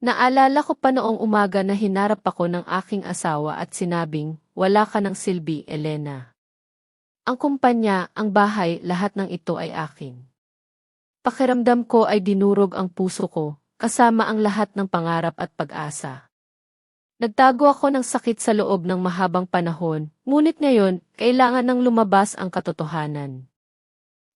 Naalala ko pa noong umaga na hinarap ako ng aking asawa at sinabing, wala ka ng silbi, Elena. Ang kumpanya, ang bahay, lahat ng ito ay akin. Pakiramdam ko ay dinurog ang puso ko, kasama ang lahat ng pangarap at pag-asa. Nagtago ako ng sakit sa loob ng mahabang panahon, ngunit ngayon, kailangan nang lumabas ang katotohanan.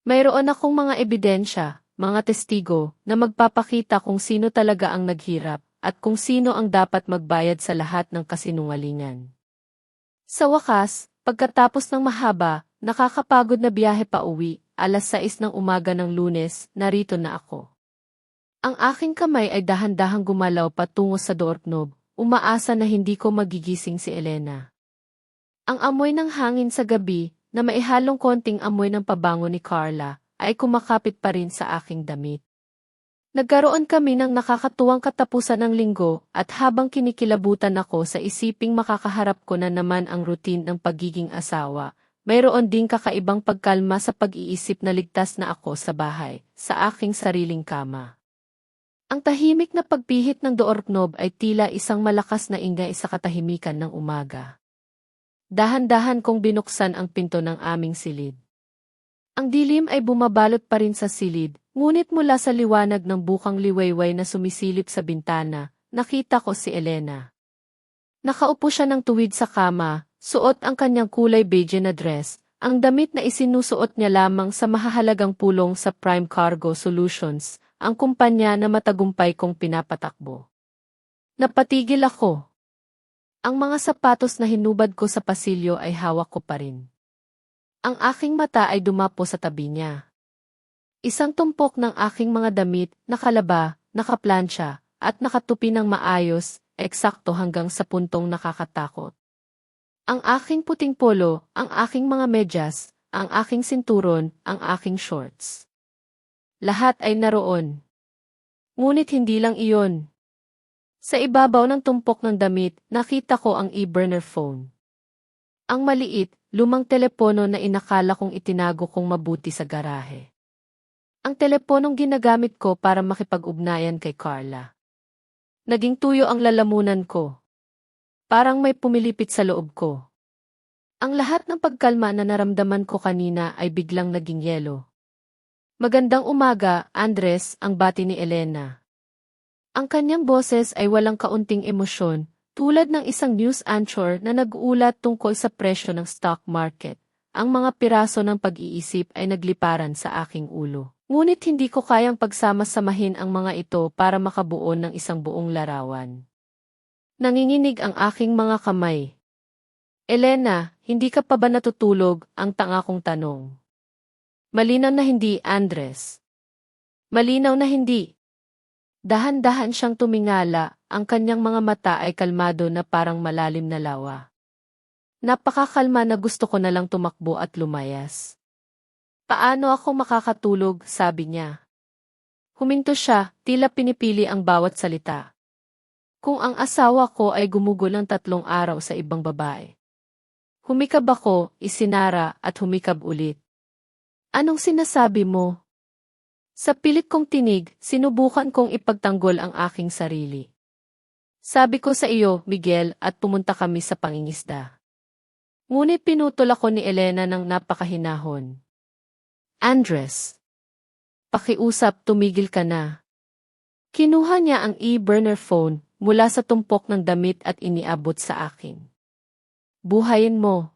Mayroon akong mga ebidensya, mga testigo, na magpapakita kung sino talaga ang naghirap, at kung sino ang dapat magbayad sa lahat ng kasinungalingan. Sa wakas, pagkatapos ng mahaba, nakakapagod na biyahe pa uwi, 6:00 ng umaga ng Lunes, narito na ako. Ang aking kamay ay dahan-dahang gumalaw patungo sa doorknob, umaasa na hindi ko magigising si Elena. Ang amoy ng hangin sa gabi, na maihalong konting amoy ng pabango ni Carla, ay kumakapit pa rin sa aking damit. Nagkaroon kami ng nakakatuwang katapusan ng linggo at habang kinikilabutan ako sa isiping makakaharap ko na naman ang routine ng pagiging asawa, mayroon ding kakaibang pagkalma sa pag-iisip na ligtas na ako sa bahay, sa aking sariling kama. Ang tahimik na pagpihit ng doorknob ay tila isang malakas na ingay sa katahimikan ng umaga. Dahan-dahan kong binuksan ang pinto ng aming silid. Ang dilim ay bumabalot pa rin sa silid, ngunit mula sa liwanag ng bukang liwayway na sumisilip sa bintana, nakita ko si Elena. Nakaupo siya ng tuwid sa kama, suot ang kanyang kulay beige na dress, ang damit na isinusuot niya lamang sa mahahalagang pulong sa Prime Cargo Solutions, ang kumpanya na matagumpay kong pinapatakbo. Napatigil ako. Ang mga sapatos na hinubad ko sa pasilyo ay hawak ko pa rin. Ang aking mata ay dumapo sa tabi niya. Isang tumpok ng aking mga damit, nakalaba, nakaplansya, at nakatupi ng maayos, eksakto hanggang sa puntong nakakatakot. Ang aking puting polo, ang aking mga medyas, ang aking sinturon, ang aking shorts. Lahat ay naroon. Ngunit hindi lang iyon. Sa ibabaw ng tumpok ng damit, nakita ko ang e-burner phone. Ang maliit, lumang telepono na inakala kong itinago kong mabuti sa garahe. Ang teleponong ginagamit ko para makipag-ugnayan kay Carla. Naging tuyo ang lalamunan ko. Parang may pumilipit sa loob ko. Ang lahat ng pagkalma na naramdaman ko kanina ay biglang naging yelo. Magandang umaga, Andres, ang bati ni Elena. Ang kanyang boses ay walang kaunting emosyon, tulad ng isang news anchor na nag-uulat tungkol sa presyo ng stock market. Ang mga piraso ng pag-iisip ay nagliparan sa aking ulo. Ngunit hindi ko kayang pagsama-samahin ang mga ito para makabuo ng isang buong larawan. Nanginginig ang aking mga kamay. Elena, hindi ka pa ba natutulog? Ang tanga kong tanong. Malinaw na hindi, Andres. Malinaw na hindi. Dahan-dahan siyang tumingala, ang kanyang mga mata ay kalmado na parang malalim na lawa. Napakakalma na gusto ko na lang tumakbo at lumayas. Paano ako makakatulog, sabi niya. Huminto siya, tila pinipili ang bawat salita. Kung ang asawa ko ay gumugol ng 3 araw sa ibang babae. Humikab ako, isinara, at humikab ulit. Anong sinasabi mo? Sa pilit kong tinig, sinubukan kong ipagtanggol ang aking sarili. Sabi ko sa iyo, Miguel, at pumunta kami sa pangingisda. Ngunit pinutol ako ni Elena ng napakahinahon. Andres. Pakiusap, tumigil ka na. Kinuha niya ang e-burner phone mula sa tumpok ng damit at iniabot sa akin. Buhayin mo.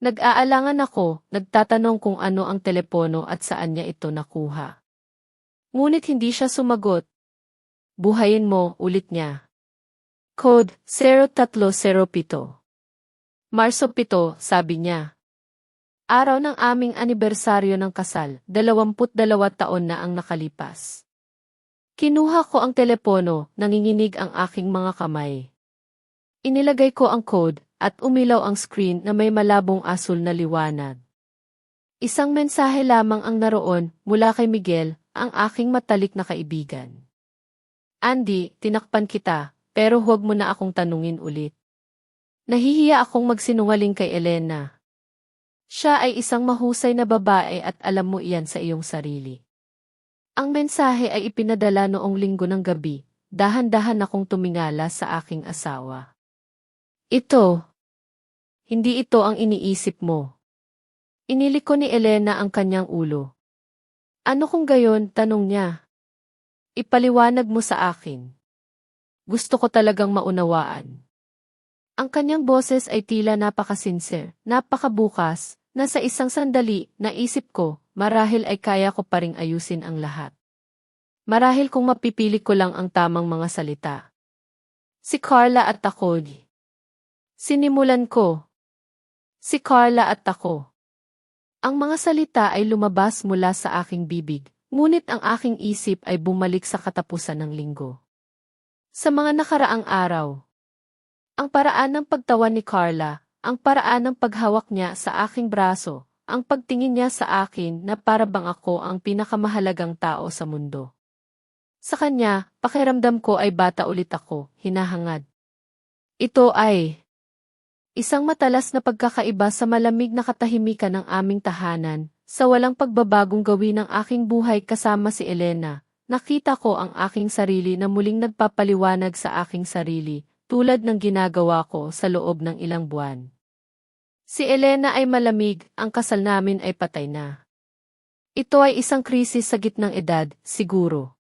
Nag-aalangan ako, nagtatanong kung ano ang telepono at saan niya ito nakuha. Ngunit hindi siya sumagot. Buhayin mo, ulit niya. Code 0307. Marso 7, sabi niya. Araw ng aming anibersaryo ng kasal, 22 taon na ang nakalipas. Kinuha ko ang telepono, nanginginig ang aking mga kamay. Inilagay ko ang code, at umilaw ang screen na may malabong asul na liwanag. Isang mensahe lamang ang naroon, mula kay Miguel, ang aking matalik na kaibigan. Andy, tinakpan kita, pero huwag mo na akong tanungin ulit. Nahihiya akong magsinungaling kay Elena. Siya ay isang mahusay na babae at alam mo iyan sa iyong sarili. Ang mensahe ay ipinadala noong Linggo ng gabi, dahan-dahan akong tumingala sa aking asawa. Ito. Hindi ito ang iniisip mo. Iniliko ni Elena ang kanyang ulo. Ano kung gayon, tanong niya. Ipaliwanag mo sa akin. Gusto ko talagang maunawaan. Ang kanyang boses ay tila napakasinser, napakabukas, na sa isang sandali, naisip ko, marahil ay kaya ko pa ring ayusin ang lahat. Marahil kung mapipili ko lang ang tamang mga salita. Si Carla at ako. Sinimulan ko. Si Carla at ako. Ang mga salita ay lumabas mula sa aking bibig, ngunit ang aking isip ay bumalik sa katapusan ng linggo. Sa mga nakaraang araw, ang paraan ng pagtawa ni Carla, ang paraan ng paghawak niya sa aking braso, ang pagtingin niya sa akin na para bang ako ang pinakamahalagang tao sa mundo. Sa kanya, pakiramdam ko ay bata ulit ako, hinahangad. Ito ay isang matalas na pagkakaiba sa malamig na katahimikan ng aming tahanan, sa walang pagbabagong gawin ng aking buhay kasama si Elena. Nakita ko ang aking sarili na muling nagpapaliwanag sa aking sarili, tulad ng ginagawa ko sa loob ng ilang buwan. Si Elena ay malamig, ang kasal namin ay patay na. Ito ay isang krisis sa gitnang edad, siguro.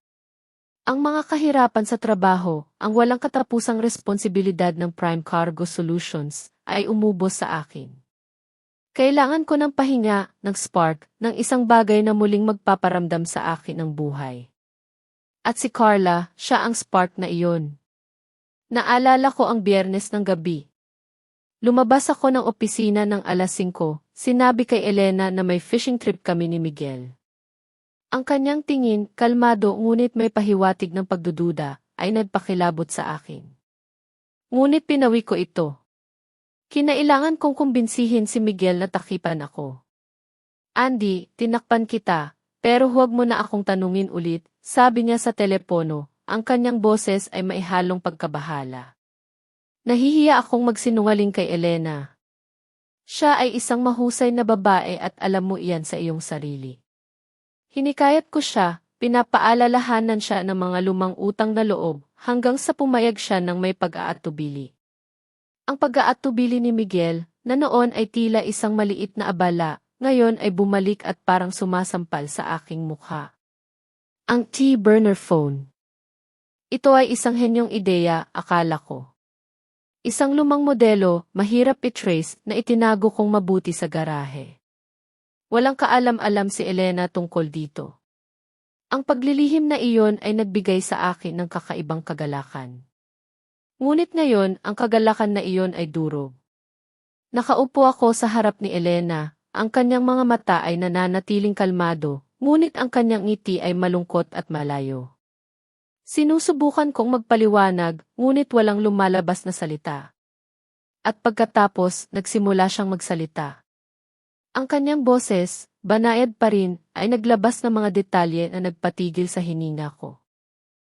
Ang mga kahirapan sa trabaho, ang walang katapusang responsibilidad ng Prime Cargo Solutions, ay umubos sa akin. Kailangan ko ng pahinga, ng spark, ng isang bagay na muling magpaparamdam sa akin ng buhay. At si Carla, siya ang spark na iyon. Naalala ko ang Biyernes ng gabi. Lumabas ako ng opisina ng alas 5, sinabi kay Elena na may fishing trip kami ni Miguel. Ang kanyang tingin, kalmado ngunit may pahiwatig ng pagdududa, ay nagpakilabot sa akin. Ngunit pinawi ko ito. Kinailangan kong kumbinsihin si Miguel na takipan ako. Andy, tinakpan kita, pero huwag mo na akong tanungin ulit, sabi niya sa telepono, ang kanyang boses ay maihalong pagkabahala. Nahihiya akong magsinungaling kay Elena. Siya ay isang mahusay na babae at alam mo iyan sa iyong sarili. Hinikayat ko siya, pinapaalalahanan siya ng mga lumang utang na loob, hanggang sa pumayag siya ng may pag-aatubili. Ang pag-aatubili ni Miguel, na noon ay tila isang maliit na abala, ngayon ay bumalik at parang sumasampal sa aking mukha. Ang T-burner phone. Ito ay isang henyong ideya, akala ko. Isang lumang modelo, mahirap i-trace, na itinago kong mabuti sa garahe. Walang kaalam-alam si Elena tungkol dito. Ang paglilihim na iyon ay nagbigay sa akin ng kakaibang kagalakan. Ngunit ngayon, ang kagalakan na iyon ay durog. Nakaupo ako sa harap ni Elena, ang kanyang mga mata ay nananatiling kalmado, ngunit ang kanyang ngiti ay malungkot at malayo. Sinusubukan kong magpaliwanag, ngunit walang lumalabas na salita. At pagkatapos, nagsimula siyang magsalita. Ang kanyang boses, banayad pa rin, ay naglabas ng mga detalye na nagpatigil sa hininga ko.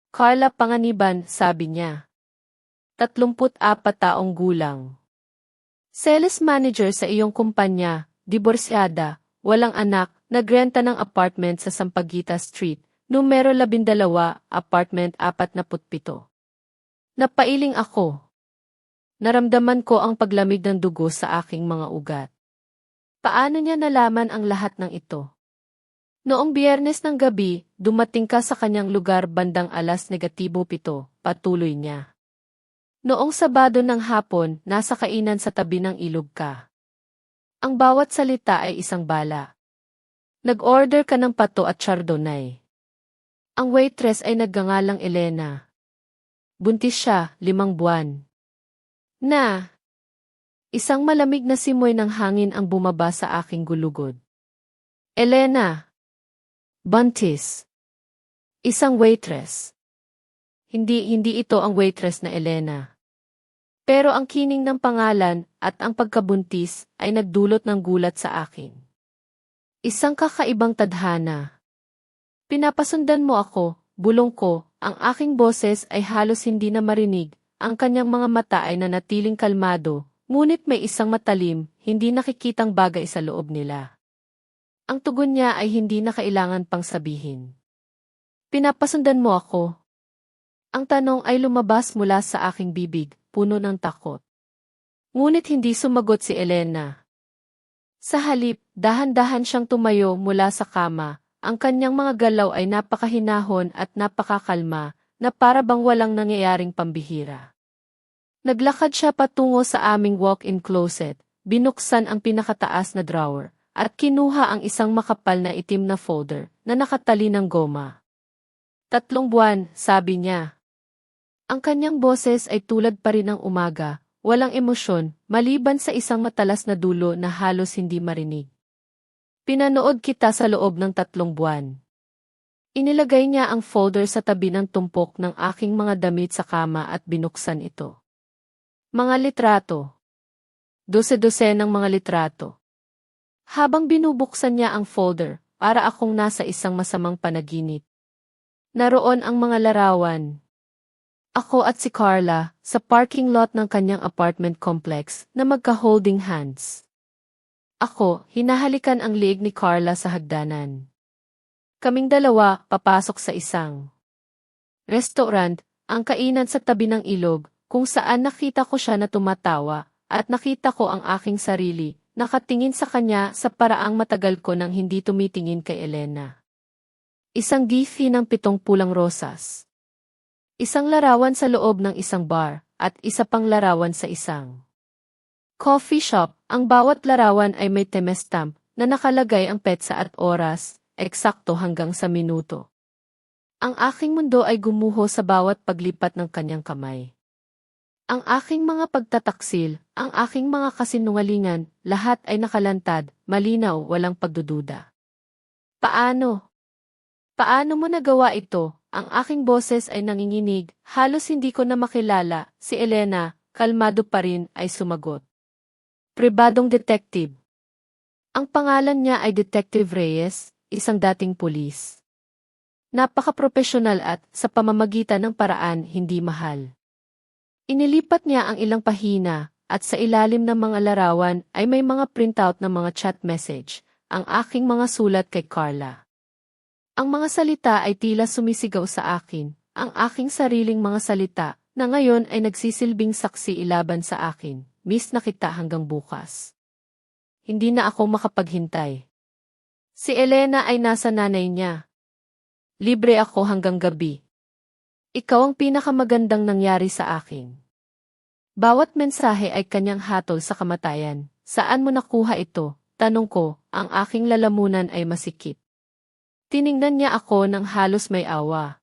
Carla Panganiban, sabi niya. 34 taong gulang. Sales manager sa iyong kumpanya, diborsyada, walang anak, nagrenta ng apartment sa Sampaguita Street, numero 12, apartment 47. Napailing ako. Naramdaman ko ang paglamig ng dugo sa aking mga ugat. Paano niya nalaman ang lahat ng ito? Noong Biyernes ng gabi, dumating ka sa kanyang lugar bandang alas -7, patuloy niya. Noong Sabado ng hapon, nasa kainan sa tabi ng ilog ka. Ang bawat salita ay isang bala. Nag-order ka ng pato at chardonnay. Ang waitress ay nagngangalang Elena. Buntis siya, 5 buwan. Isang malamig na simoy ng hangin ang bumaba sa aking gulugod. Elena. Buntis. Isang waitress. Hindi ito ang waitress na Elena. Pero ang kining ng pangalan at ang pagkabuntis ay nagdulot ng gulat sa akin. Isang kakaibang tadhana. Pinapasundan mo ako, bulong ko, ang aking boses ay halos hindi na marinig, ang kanyang mga mata ay nanatiling kalmado, ngunit may isang matalim, hindi nakikitang bagay sa loob nila. Ang tugon niya ay hindi na kailangan pang sabihin. Pinapasundan mo ako. Ang tanong ay lumabas mula sa aking bibig, puno ng takot. Ngunit hindi sumagot si Elena. Sa halip, dahan-dahan siyang tumayo mula sa kama. Ang kanyang mga galaw ay napakahinahon at napakakalma, na para bang walang nangyayaring pambihira. Naglakad siya patungo sa aming walk-in closet, binuksan ang pinakataas na drawer, at kinuha ang isang makapal na itim na folder na nakatali ng goma. 3 buwan, sabi niya. Ang kanyang boses ay tulad pa rin ng umaga, walang emosyon, maliban sa isang matalas na dulo na halos hindi marinig. Pinanood kita sa loob ng 3 buwan. Inilagay niya ang folder sa tabi ng tumpok ng aking mga damit sa kama at binuksan ito. Mga litrato. 12 ng mga litrato. Habang binubuksan niya ang folder, para akong nasa isang masamang panaginip. Naroon ang mga larawan. Ako at si Carla, sa parking lot ng kanyang apartment complex, na magka-holding hands. Ako, hinahalikan ang liig ni Carla sa hagdanan. Kaming dalawa, papasok sa isang restaurant, ang kainan sa tabi ng ilog, kung saan nakita ko siya na tumatawa, at nakita ko ang aking sarili, nakatingin sa kanya sa paraang matagal ko nang hindi tumitingin kay Elena. Isang gifi ng 7 pulang rosas. Isang larawan sa loob ng isang bar, at isa pang larawan sa isang coffee shop. Ang bawat larawan ay may timestamp na nakalagay ang petsa at oras, eksakto hanggang sa minuto. Ang aking mundo ay gumuho sa bawat paglipat ng kanyang kamay. Ang aking mga pagtataksil, ang aking mga kasinungalingan, lahat ay nakalantad, malinaw, walang pagdududa. Paano? Paano mo nagawa ito? Ang aking boses ay nanginginig, halos hindi ko na makilala. Si Elena, kalmado pa rin, ay sumagot. Pribadong detective. Ang pangalan niya ay Detective Reyes, isang dating pulis. Napaka-profesional at, sa pamamagitan ng paraan, hindi mahal. Inilipat niya ang ilang pahina, at sa ilalim ng mga larawan ay may mga printout ng mga chat message, ang aking mga sulat kay Carla. Ang mga salita ay tila sumisigaw sa akin, ang aking sariling mga salita, na ngayon ay nagsisilbing saksi ilaban sa akin, miss na kita hanggang bukas. Hindi na ako makapaghintay. Si Elena ay nasa nanay niya. Libre ako hanggang gabi. Ikaw ang pinakamagandang nangyari sa akin. Bawat mensahe ay kanyang hatol sa kamatayan. Saan mo nakuha ito? Tanong ko, ang aking lalamunan ay masikip. Tiningnan niya ako ng halos may awa.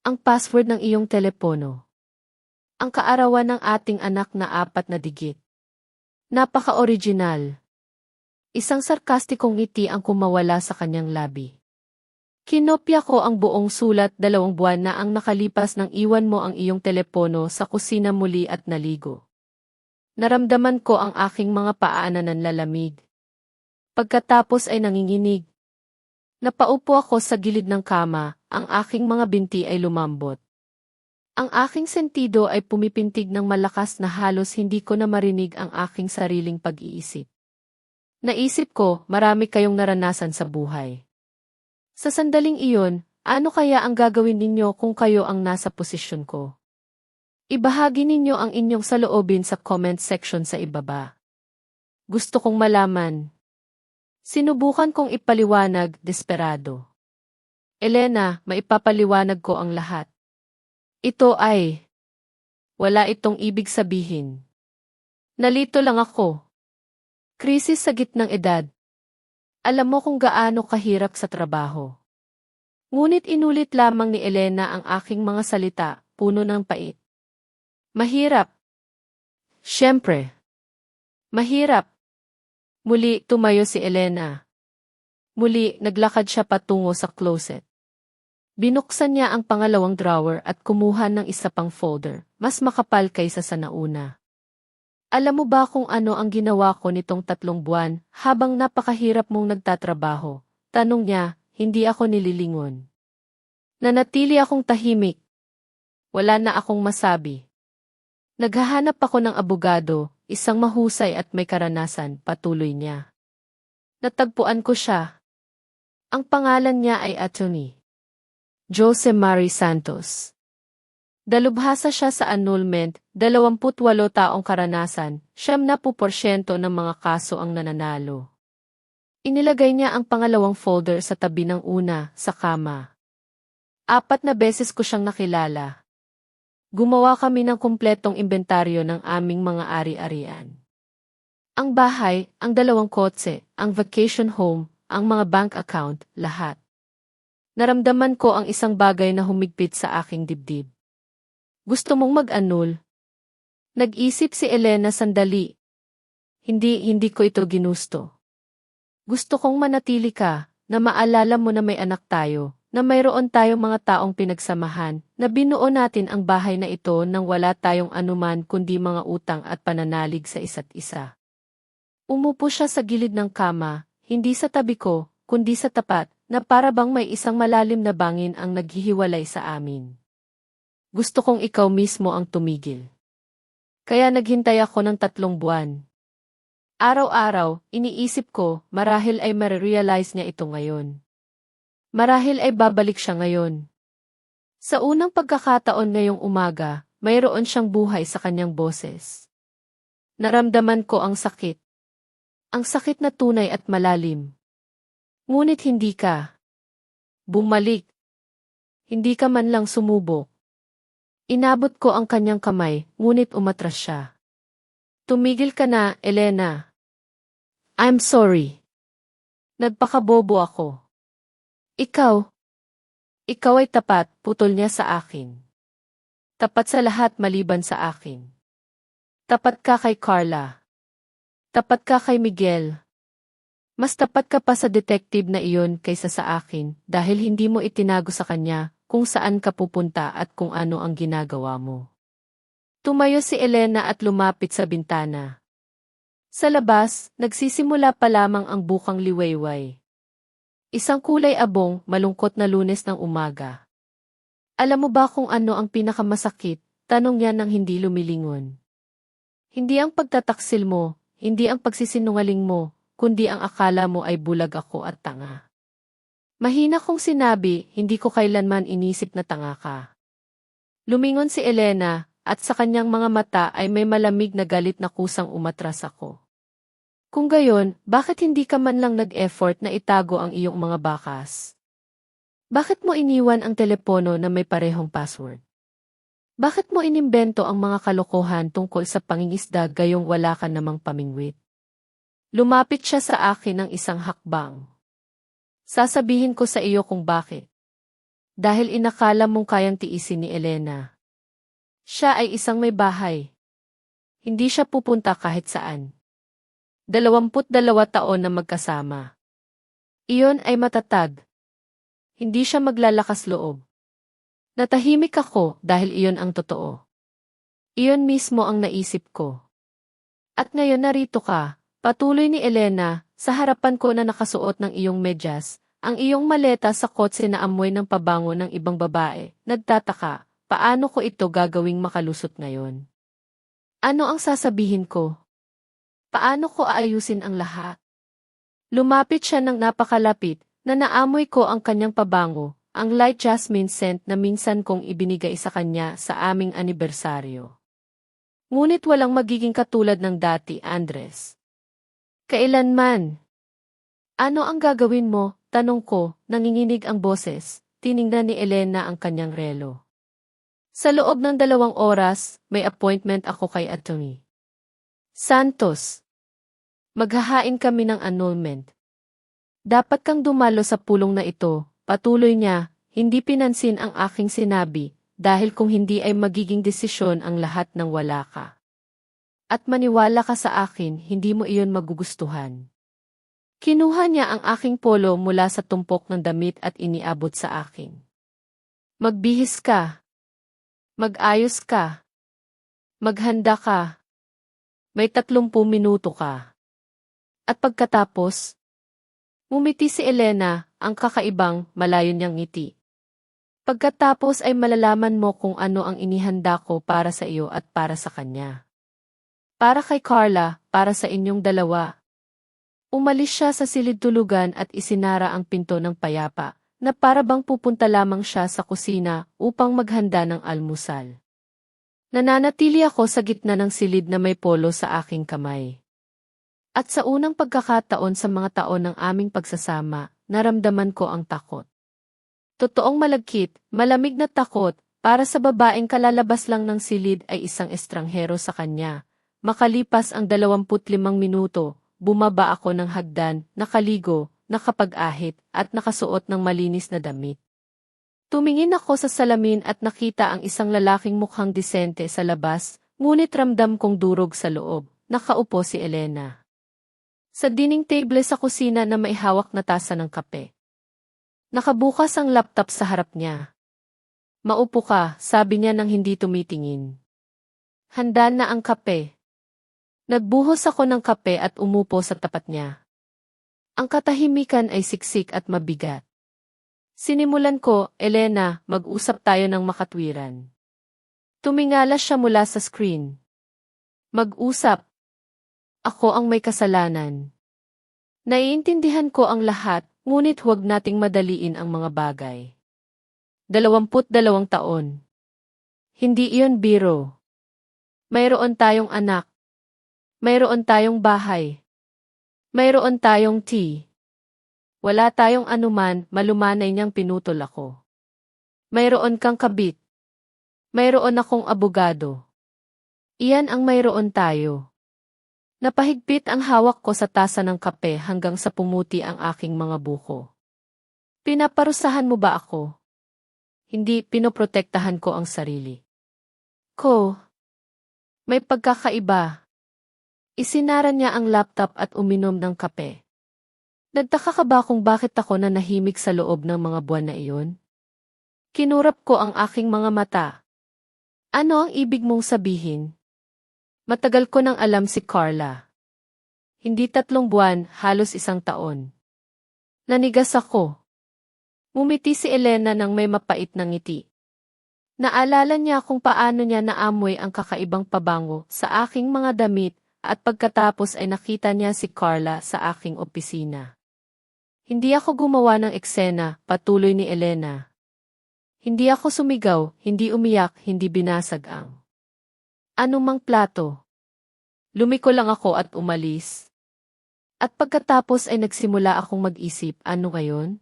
Ang password ng iyong telepono. Ang kaarawan ng ating anak na 4 na digit. Napaka-original. Isang sarkastikong ngiti ang kumawala sa kanyang labi. Kinopya ko ang buong sulat, 2 buwan na ang nakalipas nang iwan mo ang iyong telepono sa kusina muli at naligo. Naramdaman ko ang aking mga paa na nanlalamig. Pagkatapos ay nanginginig. Napaupo ako sa gilid ng kama, ang aking mga binti ay lumambot. Ang aking sentido ay pumipintig ng malakas na halos hindi ko na marinig ang aking sariling pag-iisip. Naisip ko, marami kayong naranasan sa buhay. Sa sandaling iyon, ano kaya ang gagawin ninyo kung kayo ang nasa posisyon ko? Ibahagi ninyo ang inyong saloobin sa comment section sa ibaba. Gusto kong malaman. Sinubukan kong ipaliwanag, desperado. Elena, maipapaliwanag ko ang lahat. Ito ay... Wala itong ibig sabihin. Nalito lang ako. Krisis sa gitnang edad. Alam mo kung gaano kahirap sa trabaho. Ngunit inulit lamang ni Elena ang aking mga salita, puno ng pait. Mahirap. Siyempre. Mahirap. Muli tumayo si Elena. Muli naglakad siya patungo sa closet. Binuksan niya ang pangalawang drawer at kumuha ng isa pang folder, mas makapal kaysa sa nauna. Alam mo ba kung ano ang ginawa ko nitong 3 buwan habang napakahirap mong nagtatrabaho? Tanong niya, hindi ako nililingon. Nanatili akong tahimik. Wala na akong masabi. Naghahanap ako ng abogado, isang mahusay at may karanasan, patuloy niya. Natagpuan ko siya. Ang pangalan niya ay Attorney Jose Mari Santos. Dalubhasa siya sa annulment, 28 taong karanasan, 70% ng mga kaso ang nananalo. Inilagay niya ang pangalawang folder sa tabi ng una, sa kama. 4 na beses ko siyang nakilala. Gumawa kami ng kumpletong inventaryo ng aming mga ari-arian. Ang bahay, ang 2 kotse, ang vacation home, ang mga bank account, lahat. Naramdaman ko ang isang bagay na humigpit sa aking dibdib. Gusto mong mag-annul? Nag-isip si Elena sandali. Hindi ko ito ginusto. Gusto kong manatili ka, na maalala mo na may anak tayo, na mayroon tayong mga taong pinagsamahan, na binuo natin ang bahay na ito nang wala tayong anuman kundi mga utang at pananalig sa isa't isa. Umupo siya sa gilid ng kama, hindi sa tabi ko, kundi sa tapat, na para bang may isang malalim na bangin ang naghihiwalay sa amin. Gusto kong ikaw mismo ang tumigil. Kaya naghintay ako ng 3 buwan. Araw-araw, iniisip ko, marahil ay ma-realize niya ito ngayon. Marahil ay babalik siya ngayon. Sa unang pagkakataon ngayong umaga, mayroon siyang buhay sa kanyang boses. Naramdaman ko ang sakit. Ang sakit na tunay at malalim. Ngunit hindi ka bumalik. Hindi ka man lang sumubok. Inabot ko ang kanyang kamay, ngunit umatras siya. Tumigil ka na, Elena. I'm sorry. Nagpakabobo ako. Ikaw ay tapat, putol niya sa akin. Tapat sa lahat maliban sa akin. Tapat ka kay Carla. Tapat ka kay Miguel. Mas tapat ka pa sa detective na iyon kaysa sa akin dahil hindi mo itinago sa kanya kung saan ka pupunta at kung ano ang ginagawa mo. Tumayo si Elena at lumapit sa bintana. Sa labas, nagsisimula pa lamang ang bukang liwayway. Isang kulay abong, malungkot na Lunes ng umaga. Alam mo ba kung ano ang pinakamasakit? Tanong niya nang hindi lumilingon. Hindi ang pagtataksil mo, hindi ang pagsisinungaling mo, kundi ang akala mo ay bulag ako at tanga. Mahina kong sinabi, hindi ko kailanman inisip na tanga ka. Lumingon si Elena, at sa kanyang mga mata ay may malamig na galit na kusang umatras ako. Kung gayon, bakit hindi ka man lang nag-effort na itago ang iyong mga bakas? Bakit mo iniwan ang telepono na may parehong password? Bakit mo inimbento ang mga kalokohan tungkol sa pangingisda gayong wala ka namang pamingwit? Lumapit siya sa akin ng isang hakbang. Sasabihin ko sa iyo kung bakit. Dahil inakala mong kayang tiisin ni Elena. Siya ay isang may bahay. Hindi siya pupunta kahit saan. 22 taon na magkasama. Iyon ay matatag. Hindi siya maglalakas loob. Natahimik ako dahil iyon ang totoo. Iyon mismo ang naisip ko. At ngayon narito ka, patuloy ni Elena, sa harapan ko na nakasuot ng iyong medyas, ang iyong maleta sa kotse na amoy ng pabango ng ibang babae, nagtataka, paano ko ito gagawing makalusot ngayon? Ano ang sasabihin ko? Paano ko aayusin ang lahat? Lumapit siya ng napakalapit, na naamoy ko ang kanyang pabango, ang light jasmine scent na minsan kong ibinigay sa kanya sa aming anibersaryo. Ngunit walang magiging katulad ng dati, Andres. Kailanman. Ano ang gagawin mo? Tanong ko, nanginginig ang boses, tiningnan ni Elena ang kanyang relo. Sa loob ng 2 oras, may appointment ako kay Atty. Santos. Maghahain kami ng annulment. Dapat kang dumalo sa pulong na ito, patuloy niya, hindi pinansin ang aking sinabi, dahil kung hindi ay magiging desisyon ang lahat ng wala ka. At maniwala ka sa akin, hindi mo iyon magugustuhan. Kinuha niya ang aking polo mula sa tumpok ng damit at iniabot sa akin. Magbihis ka. Mag-ayos ka. Maghanda ka. May 30 minuto ka. At pagkatapos, ngumiti si Elena, ang kakaibang, malayo niyang ngiti. Pagkatapos ay malalaman mo kung ano ang inihanda ko para sa iyo at para sa kanya. Para kay Carla, para sa inyong dalawa. Umalis siya sa silid-tulugan at isinara ang pinto ng payapa, na para bang pupunta lamang siya sa kusina upang maghanda ng almusal. Nananatili ako sa gitna ng silid na may polo sa aking kamay. At sa unang pagkakataon sa mga taon ng aming pagsasama, naramdaman ko ang takot. Totoong malagkit, malamig na takot, para sa babaeng kalalabas lang ng silid ay isang estranghero sa kanya. Makalipas ang 25 minuto, bumaba ako ng hagdan, nakaligo, nakapag-ahit, at nakasuot ng malinis na damit. Tumingin ako sa salamin at nakita ang isang lalaking mukhang disente sa labas, ngunit ramdam kong durog sa loob. Nakaupo si Elena sa dining table sa kusina na may hawak na tasa ng kape. Nakabukas ang laptop sa harap niya. "Maupo ka," sabi niya nang hindi tumitingin. "Handa na ang kape." Nagbuhos ako ng kape at umupo sa tapat niya. Ang katahimikan ay siksik at mabigat. Sinimulan ko, "Elena, mag-usap tayo ng makatwiran." Tumingala siya mula sa screen. "Mag-usap? Ako ang may kasalanan. Naiintindihan ko ang lahat, ngunit huwag nating madaliin ang mga bagay. 22 taon. Hindi iyon biro. Mayroon tayong anak. Mayroon tayong bahay. Mayroon tayong tea. Wala tayong anuman," malumanay niyang pinutol ako. "Mayroon kang kabit. Mayroon akong abogado. Iyan ang mayroon tayo." Napahigpit ang hawak ko sa tasa ng kape hanggang sa pumuti ang aking mga buko. "Pinaparusahan mo ba ako?" "Hindi, pinoprotektahan ko ang sarili ko." May pagkakaiba. Isinara niya ang laptop at uminom ng kape. Nagtaka ka ba kung bakit ako nanahimik sa loob ng mga buwan na iyon? Kinurap ko ang aking mga mata. "Ano ang ibig mong sabihin?" Matagal ko nang alam si Carla. Hindi 3 buwan, halos 1 taon. Nanigas ako. Ngumiti si Elena nang may mapait na ngiti. Naalala niya kung paano niya naamoy ang kakaibang pabango sa aking mga damit at pagkatapos ay nakita niya si Carla sa aking opisina. "Hindi ako gumawa ng eksena," patuloy ni Elena. "Hindi ako sumigaw, hindi umiyak, hindi binasag ang anumang plato. Lumiko lang ako at umalis. At pagkatapos ay nagsimula akong mag-isip, ano ngayon?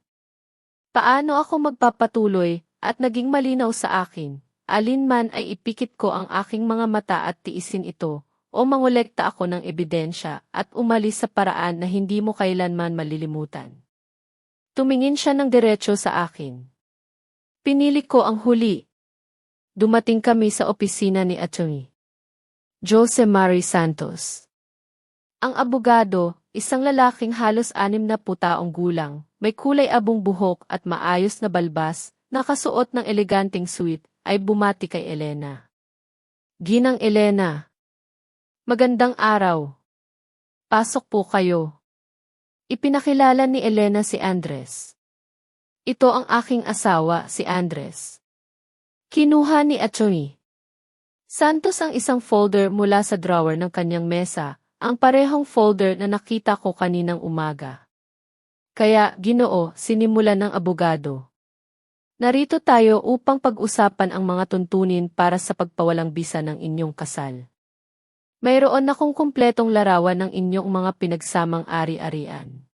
Paano ako magpapatuloy?" At naging malinaw sa akin, alinman ay ipikit ko ang aking mga mata at tiisin ito, o mangolekta ako ng ebidensya at umalis sa paraan na hindi mo kailanman malilimutan. Tumingin siya ng diretso sa akin. Pinili ko ang huli. Dumating kami sa opisina ni Atty. Jose Mari Santos. Ang abogado, isang lalaking halos 60 taong gulang, may kulay abong buhok at maayos na balbas, nakasuot ng eleganteng suit, ay bumati kay Elena. "Ginang Elena. Magandang araw. Pasok po kayo." Ipinakilala ni Elena si Andres. "Ito ang aking asawa, si Andres." Kinuha ni Atty. Santos ang isang folder mula sa drawer ng kanyang mesa, ang parehong folder na nakita ko kaninang umaga. "Kaya, Ginoo," sinimulan ng abogado. "Narito tayo upang pag-usapan ang mga tuntunin para sa pagpawalang bisa ng inyong kasal. Mayroon akong kumpletong larawan ng inyong mga pinagsamang ari-arian."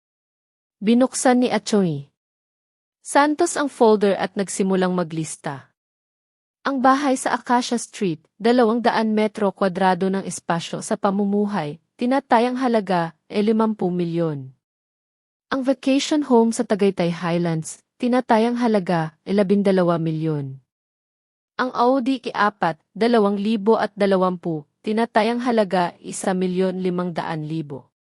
Binuksan ni Atty. Santos ang folder at nagsimulang maglista. Ang bahay sa Acacia Street, 200 metro kwadrado ng espasyo sa pamumuhay, tinatayang halaga, 50 milyon. Ang vacation home sa Tagaytay Highlands, tinatayang halaga, 12 milyon. Ang Audi Q4, 2020, tinatayang halaga, 1,500,000.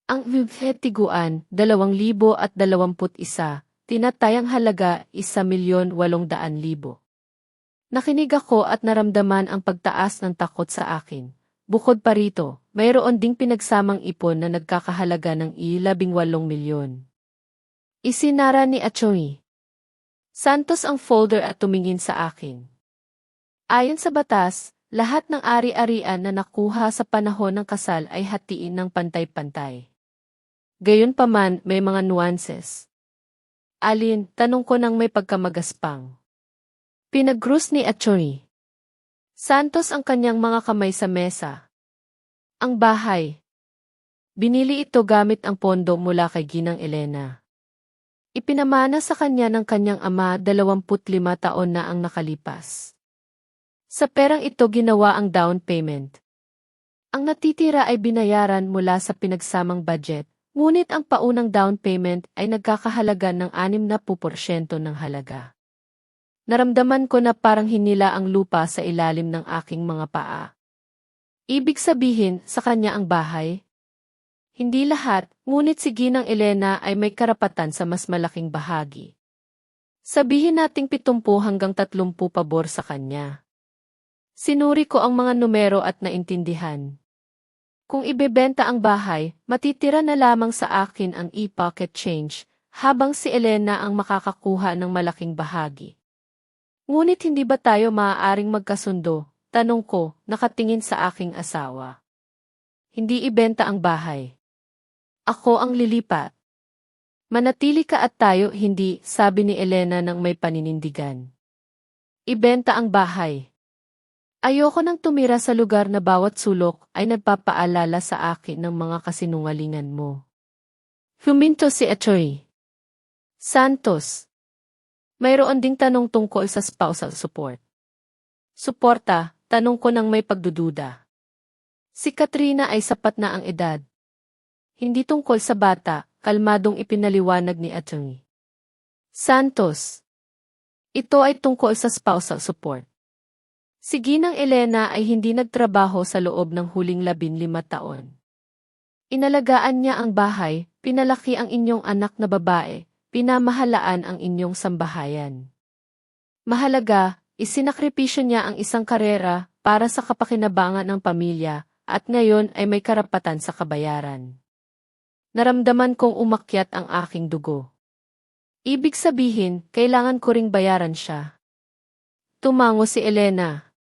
Ang Tiguan, 2021, tinatayang halaga, 1,800,000. Nakinig ako at naramdaman ang pagtaas ng takot sa akin. Bukod pa rito, mayroon ding pinagsamang ipon na nagkakahalaga ng 18 milyon. Isinara ni Atty. Santos ang folder at tumingin sa akin. Ayon sa batas, lahat ng ari-arian na nakuha sa panahon ng kasal ay hatiin ng pantay-pantay. Gayunpaman, may mga nuances. Alin, tanong ko nang may pagkamagaspang. Pinag-grus ni Atty. Santos ang kanyang mga kamay sa mesa. Ang bahay. Binili ito gamit ang pondo mula kay Ginang Elena. Ipinamana sa kanya ng kanyang ama 25 taon na ang nakalipas. Sa perang ito ginawa ang down payment. Ang natitira ay binayaran mula sa pinagsamang budget, ngunit ang paunang down payment ay nagkakahalaga ng 60% ng halaga. Naramdaman ko na parang hinila ang lupa sa ilalim ng aking mga paa. Ibig sabihin, sa kanya ang bahay? Hindi lahat, ngunit si Ginang Elena ay may karapatan sa mas malaking bahagi. Sabihin nating 70 hanggang 30 pabor sa kanya. Sinuri ko ang mga numero at naintindihan. Kung ibebenta ang bahay, matitira na lamang sa akin ang e-pocket change, habang si Elena ang makakakuha ng malaking bahagi. Ngunit hindi ba tayo maaaring magkasundo? Tanong ko, nakatingin sa aking asawa. Hindi ibenta ang bahay. Ako ang lilipat. Manatili ka at tayo hindi, sabi ni Elena nang may paninindigan. Ibenta ang bahay. Ayoko nang tumira sa lugar na bawat sulok ay nagpapaalala sa akin ng mga kasinungalingan mo. Huminto si Atty. Santos. Mayroon ding tanong tungkol sa spousal support. Suporta, tanong ko nang may pagdududa. Si Katrina ay sapat na ang edad. Hindi tungkol sa bata, kalmadong ipinaliwanag ni Atty. Santos. Ito ay tungkol sa spousal support. Si Ginang Elena ay hindi nagtrabaho sa loob ng huling 15 taon. Inalagaan niya ang bahay, pinalaki ang inyong anak na babae, pinamahalaan ang inyong sambahayan. Mahalaga, isinakripisyo niya ang isang karera para sa kapakinabangan ng pamilya at ngayon ay may karapatan sa kabayaran. Naramdaman kong umakyat ang aking dugo. Ibig sabihin, kailangan ko ring bayaran siya. Tumango si Elena.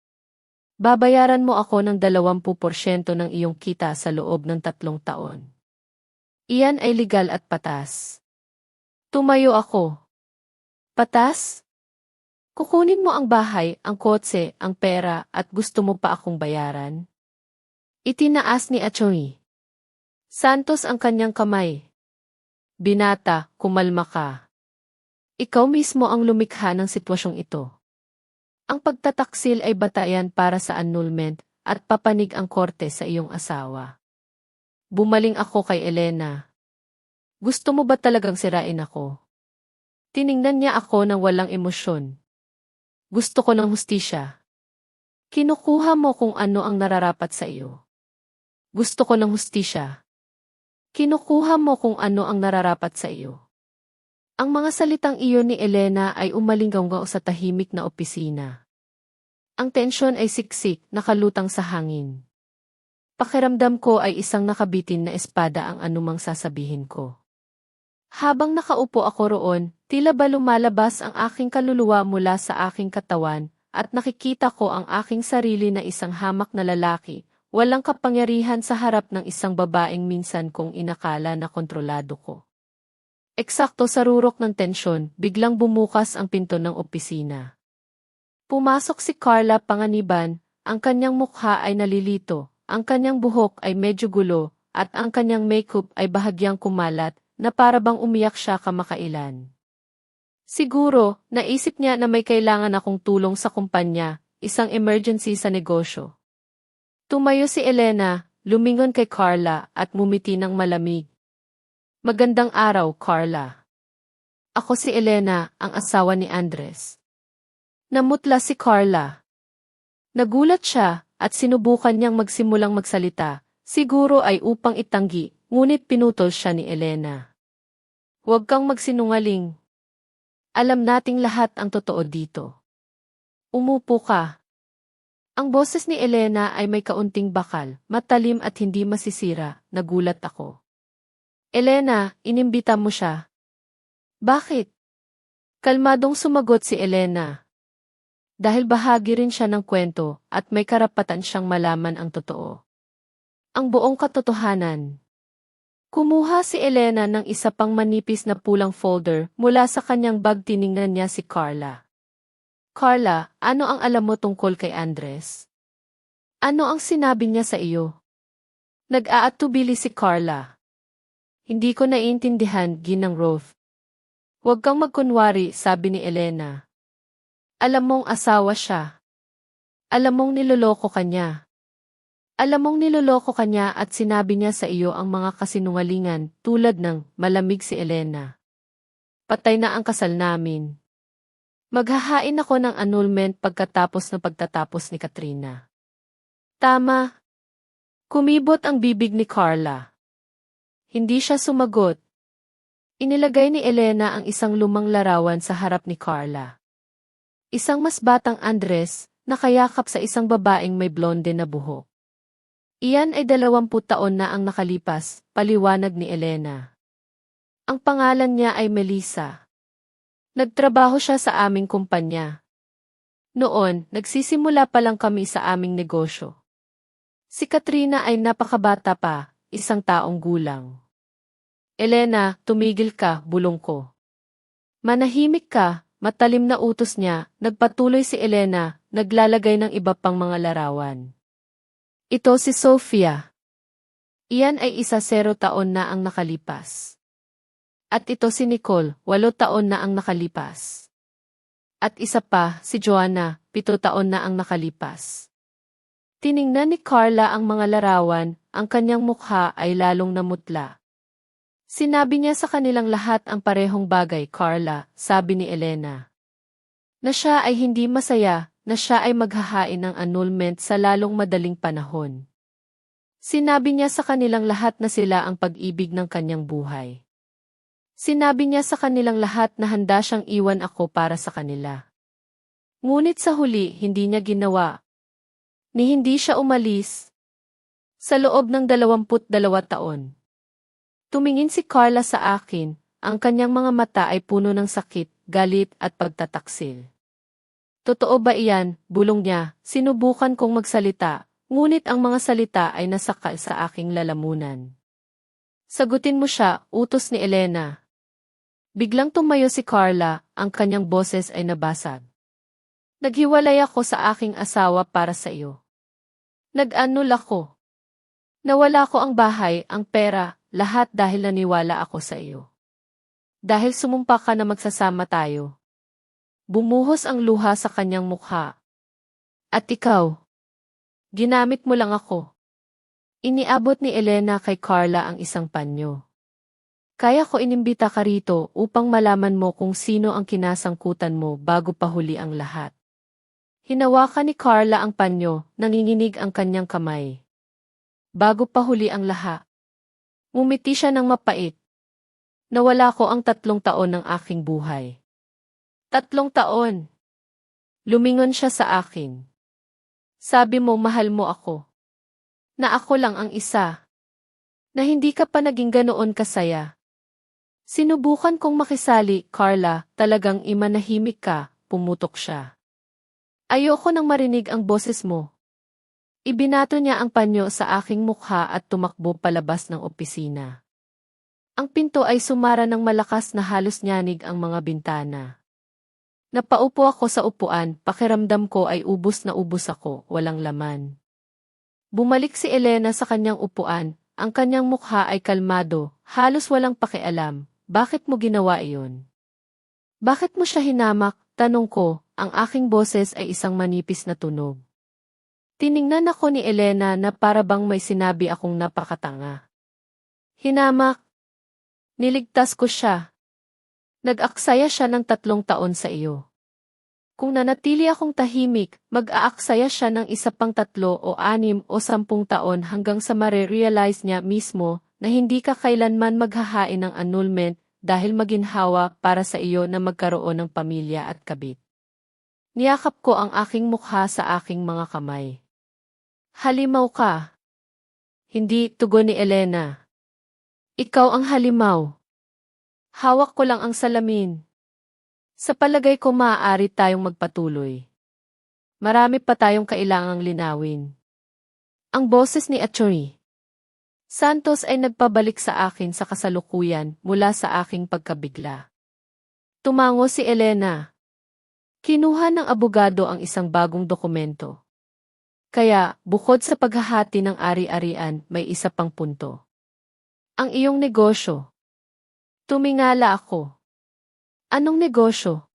Babayaran mo ako ng 20% ng iyong kita sa loob ng 3 taon. Iyan ay legal at patas. Tumayo ako. Patas? Kukunin mo ang bahay, ang kotse, ang pera at gusto mo pa akong bayaran? Itinaas ni Atty. Santos ang kanyang kamay. Binata, kumalma ka. Ikaw mismo ang lumikha ng sitwasyong ito. Ang pagtataksil ay batayan para sa annulment at papanig ang korte sa iyong asawa. Bumaling ako kay Elena. Gusto mo ba talagang sirain ako? Tiningnan niya ako ng walang emosyon. Gusto ko ng hustisya. Kinukuha mo kung ano ang nararapat sa iyo. Gusto ko ng hustisya. Kinukuha mo kung ano ang nararapat sa iyo. Ang mga salitang iyon ni Elena ay umalinggaw sa tahimik na opisina. Ang tensyon ay siksik, nakalutang sa hangin. Pakiramdam ko ay isang nakabitin na espada ang anumang sasabihin ko. Habang nakaupo ako roon, tila ba lumalabas ang aking kaluluwa mula sa aking katawan, at nakikita ko ang aking sarili na isang hamak na lalaki, walang kapangyarihan sa harap ng isang babaeng minsan kong inakala na kontrolado ko. Eksakto sa rurok ng tensyon, biglang bumukas ang pinto ng opisina. Pumasok si Carla Panganiban, ang kanyang mukha ay nalilito, ang kanyang buhok ay medyo gulo, at ang kanyang makeup ay bahagyang kumalat, na para bang umiyak siya kamakailan. Siguro, naisip niya na may kailangan akong tulong sa kumpanya, isang emergency sa negosyo. Tumayo si Elena, lumingon kay Carla at ngumiti ng malamig. Magandang araw, Carla. Ako si Elena, ang asawa ni Andres. Namutla si Carla. Nagulat siya at sinubukan niyang magsimulang magsalita, siguro ay upang itanggi, ngunit pinutol siya ni Elena. Huwag kang magsinungaling. Alam nating lahat ang totoo dito. Umupo ka. Ang boses ni Elena ay may kaunting bakal, matalim at hindi masisira, nagulat ako. Elena, inimbita mo siya. Bakit? Kalmadong sumagot si Elena. Dahil bahagi rin siya ng kwento at may karapatan siyang malaman ang totoo. Ang buong katotohanan. Kumuha si Elena ng isa pang manipis na pulang folder mula sa kanyang bag. Tiningnan niya si Carla. Carla, ano ang alam mo tungkol kay Andres? Ano ang sinabi niya sa iyo? Nag-aatubili si Carla. Hindi ko naiintindihan, Ginang Ruth. Huwag kang magkunwari, sabi ni Elena. Alam mong asawa siya. Alam mong niloloko ka niya. Alam mong niloloko ka niya at sinabi niya sa iyo ang mga kasinungalingan tulad ng malamig si Elena. Patay na ang kasal namin. Maghahain ako ng annulment pagkatapos ni Katrina. Tama. Kumibot ang bibig ni Carla. Hindi siya sumagot. Inilagay ni Elena ang isang lumang larawan sa harap ni Carla. Isang mas batang Andres, nakayakap sa isang babaeng may blonde na buhok. Iyan ay 20 taon na ang nakalipas, paliwanag ni Elena. Ang pangalan niya ay Melissa. Nagtrabaho siya sa aming kumpanya. Noon, nagsisimula pa lang kami sa aming negosyo. Si Katrina ay napakabata pa, 1 taong gulang. Elena, tumigil ka, bulong ko. Manahimik ka, matalim na utos niya, nagpatuloy si Elena, naglalagay ng iba pang mga larawan. Ito si Sofia. Iyan ay 10 taon na ang nakalipas. At ito si Nicole, 8 taon na ang nakalipas. At isa pa, si Joanna, 7 taon na ang nakalipas. Tiningnan ni Carla ang mga larawan, ang kanyang mukha ay lalong namutla. Sinabi niya sa kanilang lahat ang parehong bagay, Carla, sabi ni Elena. Na siya ay hindi masaya, na siya ay maghahain ng annulment sa lalong madaling panahon. Sinabi niya sa kanilang lahat na sila ang pag-ibig ng kanyang buhay. Sinabi niya sa kanilang lahat na handa siyang iwan ako para sa kanila. Ngunit sa huli, hindi niya ginawa. Ni hindi siya umalis. Sa loob ng 22 taon. Tumingin si Carla sa akin, ang kanyang mga mata ay puno ng sakit, galit at pagtataksil. Totoo ba iyan, bulong niya, sinubukan kong magsalita, ngunit ang mga salita ay nasakal sa aking lalamunan. Sagutin mo siya, utos ni Elena. Biglang tumayo si Carla, ang kanyang boses ay nabasag. Naghiwalay ako sa aking asawa para sa iyo. Nag-annul ako. Nawala ko ang bahay, ang pera, lahat dahil naniwala ako sa iyo. Dahil sumumpa ka na magsasama tayo. Bumuhos ang luha sa kanyang mukha. At ikaw? Ginamit mo lang ako. Iniabot ni Elena kay Carla ang isang panyo. Kaya ko inimbita ka rito upang malaman mo kung sino ang kinasangkutan mo bago pa huli ang lahat. Hinawakan ni Carla ang panyo, nanginginig ang kanyang kamay. Bago pa huli ang lahat. Ngumiti siya ng mapait. Nawala ko ang 3 taon ng aking buhay. 3 taon. Lumingon siya sa akin. Sabi mo mahal mo ako. Na ako lang ang isa. Na hindi ka pa naging ganoon kasaya. Sinubukan kong makisali, Carla, talagang imanahimik ka, pumutok siya. Ayoko nang marinig ang boses mo. Ibinato niya ang panyo sa aking mukha at tumakbo palabas ng opisina. Ang pinto ay sumara ng malakas na halos nyanig ang mga bintana. Napaupo ako sa upuan, pakiramdam ko ay ubos na ubos ako, walang laman. Bumalik si Elena sa kanyang upuan, ang kanyang mukha ay kalmado, halos walang pakialam. Bakit mo ginawa iyon? Bakit mo siya hinamak? Tanong ko, ang aking boses ay isang manipis na tunog. Tiningnan ako ni Elena na para bang may sinabi akong napakatanga. Hinamak. Niligtas ko siya. Nag-aksaya siya ng 3 taon sa iyo. Kung nanatili akong tahimik, mag-aaksaya siya ng isa pang 3 o 6 o 10 taon hanggang sa mare-realize niya mismo na hindi ka kailanman maghahain ng annulment dahil maginhawa para sa iyo na magkaroon ng pamilya at kabit. Niyakap ko ang aking mukha sa aking mga kamay. Halimaw ka. Hindi, tugon ni Elena. Ikaw ang halimaw. Hawak ko lang ang salamin. Sa palagay ko maaari tayong magpatuloy. Marami pa tayong kailangang linawin. Ang boses ni Atty. Santos ay nagpabalik sa akin sa kasalukuyan mula sa aking pagkabigla. Tumango si Elena. Kinuha ng abogado ang isang bagong dokumento. Kaya, bukod sa paghahati ng ari-arian, may isa pang punto. Ang iyong negosyo. Tumingala ako. Anong negosyo?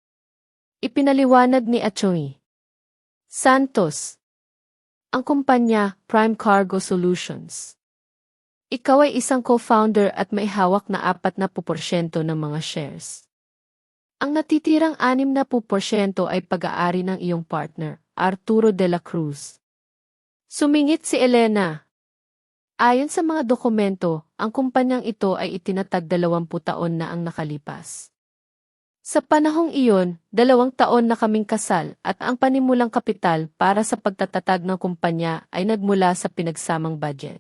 Ipinaliwanag ni Achoy Santos. Ang kumpanya, Prime Cargo Solutions. Ikaw ay isang co-founder at may hawak na 40% ng mga shares. Ang natitirang 60% ay pag-aari ng iyong partner, Arturo de la Cruz. Sumingit si Elena. Ayon sa mga dokumento, ang kumpanyang ito ay itinatag 20 taon na ang nakalipas. Sa panahong iyon, 2 taon na kaming kasal at ang panimulang kapital para sa pagtatatag ng kumpanya ay nagmula sa pinagsamang budget.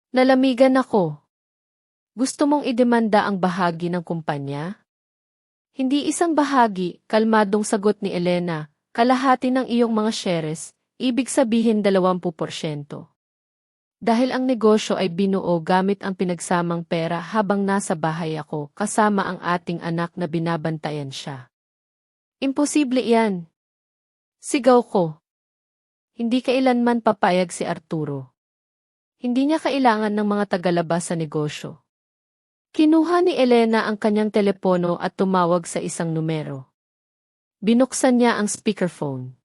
Nalamigan ako. Gusto mong idemanda ang bahagi ng kumpanya? Hindi isang bahagi, kalmadong sagot ni Elena, kalahati ng iyong mga shares, ibig sabihin 20%. Dahil ang negosyo ay binuo gamit ang pinagsamang pera habang nasa bahay ako kasama ang ating anak na binabantayan siya. Imposible iyan. Sigaw ko. Hindi kailanman papayag si Arturo. Hindi niya kailangan ng mga tagalabas sa negosyo. Kinuha ni Elena ang kanyang telepono at tumawag sa isang numero. Binuksan niya ang speakerphone.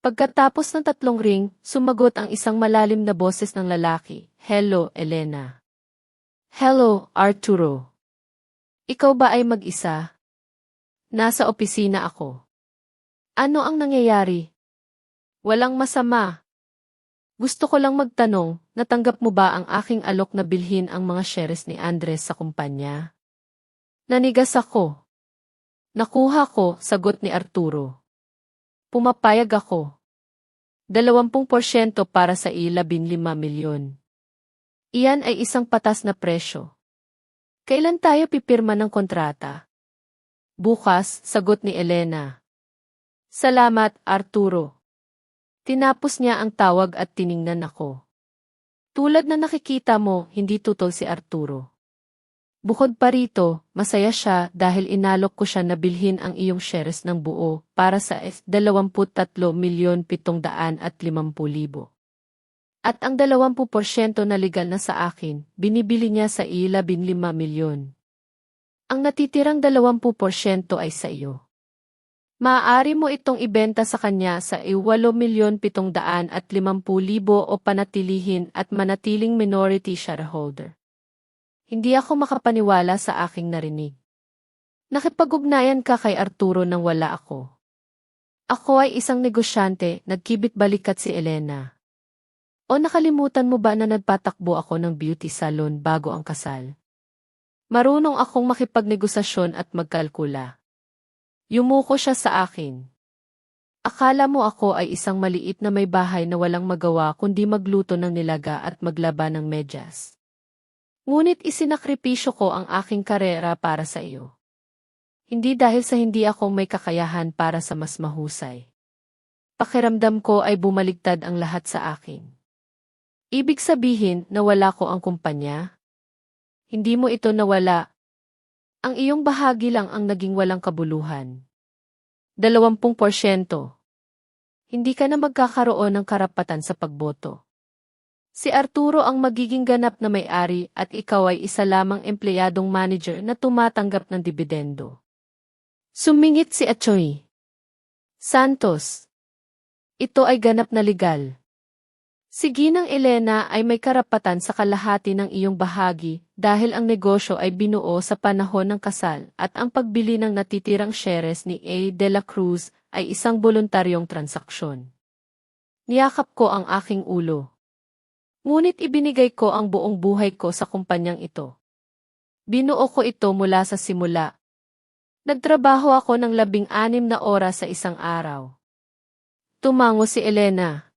Pagkatapos ng 3 ring, sumagot ang isang malalim na boses ng lalaki. Hello, Elena. Hello, Arturo. Ikaw ba ay mag-isa? Nasa opisina ako. Ano ang nangyayari? Walang masama. Gusto ko lang magtanong, natanggap mo ba ang aking alok na bilhin ang mga shares ni Andres sa kumpanya? Nanigas ako. Nakuha ko, sagot ni Arturo. Pumapayag ako. 20% para sa 15 milyon. Iyan ay isang patas na presyo. Kailan tayo pipirma ng kontrata? Bukas, sagot ni Elena. Salamat, Arturo. Tinapos niya ang tawag at tiningnan ako. Tulad na nakikita mo, hindi tutol si Arturo. Bukod pa rito, masaya siya dahil inalok ko siya na bilhin ang iyong shares ng buo para sa 23,750,000. At ang 20% na legal na sa akin, binibili niya sa 15 milyon. Ang natitirang 20% ay sa iyo. Maaari mo itong ibenta sa kanya sa 8,750,000 o panatilihin at manatiling minority shareholder. Hindi ako makapaniwala sa aking narinig. Nakipag-ugnayan ka kay Arturo nang wala ako. Ako ay isang negosyante, nagkibit-balikat si Elena. O nakalimutan mo ba na nagpatakbo ako ng beauty salon bago ang kasal? Marunong akong makipagnegosasyon at magkalkula. Yumuko siya sa akin. Akala mo ako ay isang maliit na may bahay na walang magawa kundi magluto ng nilaga at maglaba ng medyas. Ngunit isinakripisyo ko ang aking karera para sa iyo. Hindi dahil sa hindi ako may kakayahan para sa mas mahusay. Pakiramdam ko ay bumaligtad ang lahat sa akin. Ibig sabihin, nawala ko ang kumpanya? Hindi mo ito nawala. Ang iyong bahagi lang ang naging walang kabuluhan. 20%. Hindi ka na magkakaroon ng karapatan sa pagboto. Si Arturo ang magiging ganap na may-ari at ikaw ay isa lamang empleyadong manager na tumatanggap ng dibidendo. Sumingit si Achoy Santos. Ito ay ganap na legal. Si Ginang Elena ay may karapatan sa kalahati ng iyong bahagi dahil ang negosyo ay binuo sa panahon ng kasal at ang pagbili ng natitirang shares ni A. de la Cruz ay isang voluntaryong transaksyon. Niyakap ko ang aking ulo. Ngunit ibinigay ko ang buong buhay ko sa kumpanyang ito. Binuo ko ito mula sa simula. Nagtrabaho ako ng 16 na oras sa isang araw. Tumango si Elena.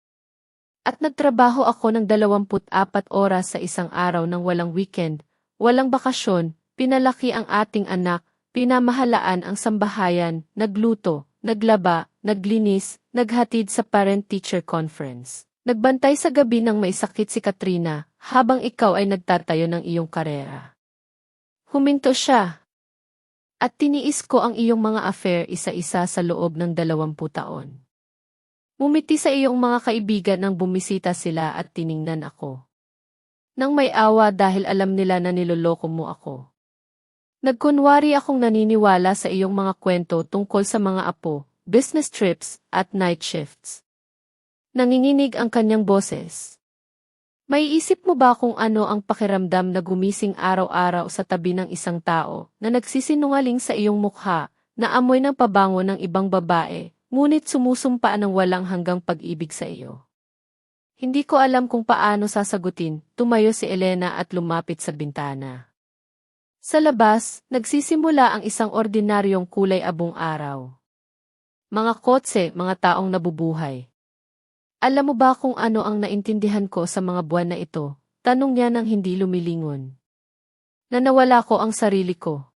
At nagtrabaho ako ng 24 oras sa isang araw ng walang weekend, walang bakasyon, pinalaki ang ating anak, pinamahalaan ang sambahayan, nagluto, naglaba, naglinis, naghatid sa parent-teacher conference. Nagbantay sa gabi ng may sakit si Katrina, habang ikaw ay nagtatayo ng iyong karera. Huminto siya. At tiniis ko ang iyong mga affair isa-isa sa loob ng 20 taon. Mumiti sa iyong mga kaibigan nang bumisita sila at tiningnan ako. Nang may awa dahil alam nila na niloloko mo ako. Nagkunwari akong naniniwala sa iyong mga kwento tungkol sa mga apo, business trips, at night shifts. Nanginginig ang kanyang boses. May isip mo ba kung ano ang pakiramdam na gumising araw-araw sa tabi ng isang tao na nagsisinungaling sa iyong mukha, na amoy ng pabango ng ibang babae, ngunit sumusumpa ng walang hanggang pag-ibig sa iyo? Hindi ko alam kung paano sasagutin, tumayo si Elena at lumapit sa bintana. Sa labas, nagsisimula ang isang ordinaryong kulay abong araw. Mga kotse, mga taong nabubuhay. Alam mo ba kung ano ang naintindihan ko sa mga buwan na ito? Tanong niya nang hindi lumilingon. Nanawala ko ang sarili ko.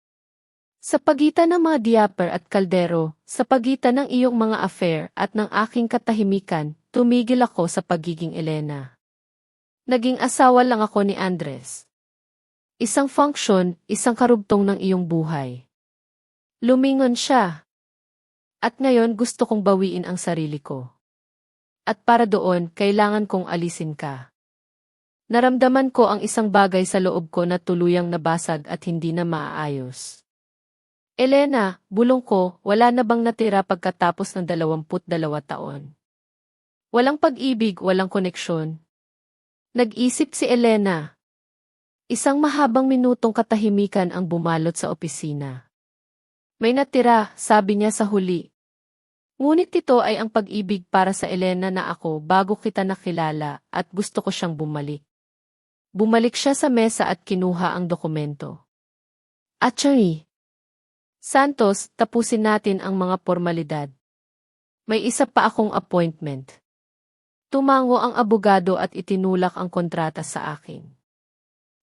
Sa pagitan ng mga diaper at kaldero, sa pagitan ng iyong mga affair at ng aking katahimikan, tumigil ako sa pagiging Elena. Naging asawa lang ako ni Andres. Isang function, isang karugtong ng iyong buhay. Lumingon siya. At ngayon gusto kong bawiin ang sarili ko. At para doon, kailangan kong alisin ka. Naramdaman ko ang isang bagay sa loob ko na tuluyang nabasag at hindi na maaayos. Elena, bulong ko, wala na bang natira pagkatapos ng 22 taon? Walang pag-ibig, walang koneksyon. Nag-isip si Elena. Isang mahabang minutong katahimikan ang bumalot sa opisina. May natira, sabi niya sa huli. Ngunit ito ay ang pag-ibig para sa Elena na ako bago kita nakilala at gusto ko siyang bumalik. Bumalik siya sa mesa at kinuha ang dokumento. Attorney Santos, tapusin natin ang mga formalidad. May isa pa akong appointment. Tumango ang abogado at itinulak ang kontrata sa akin.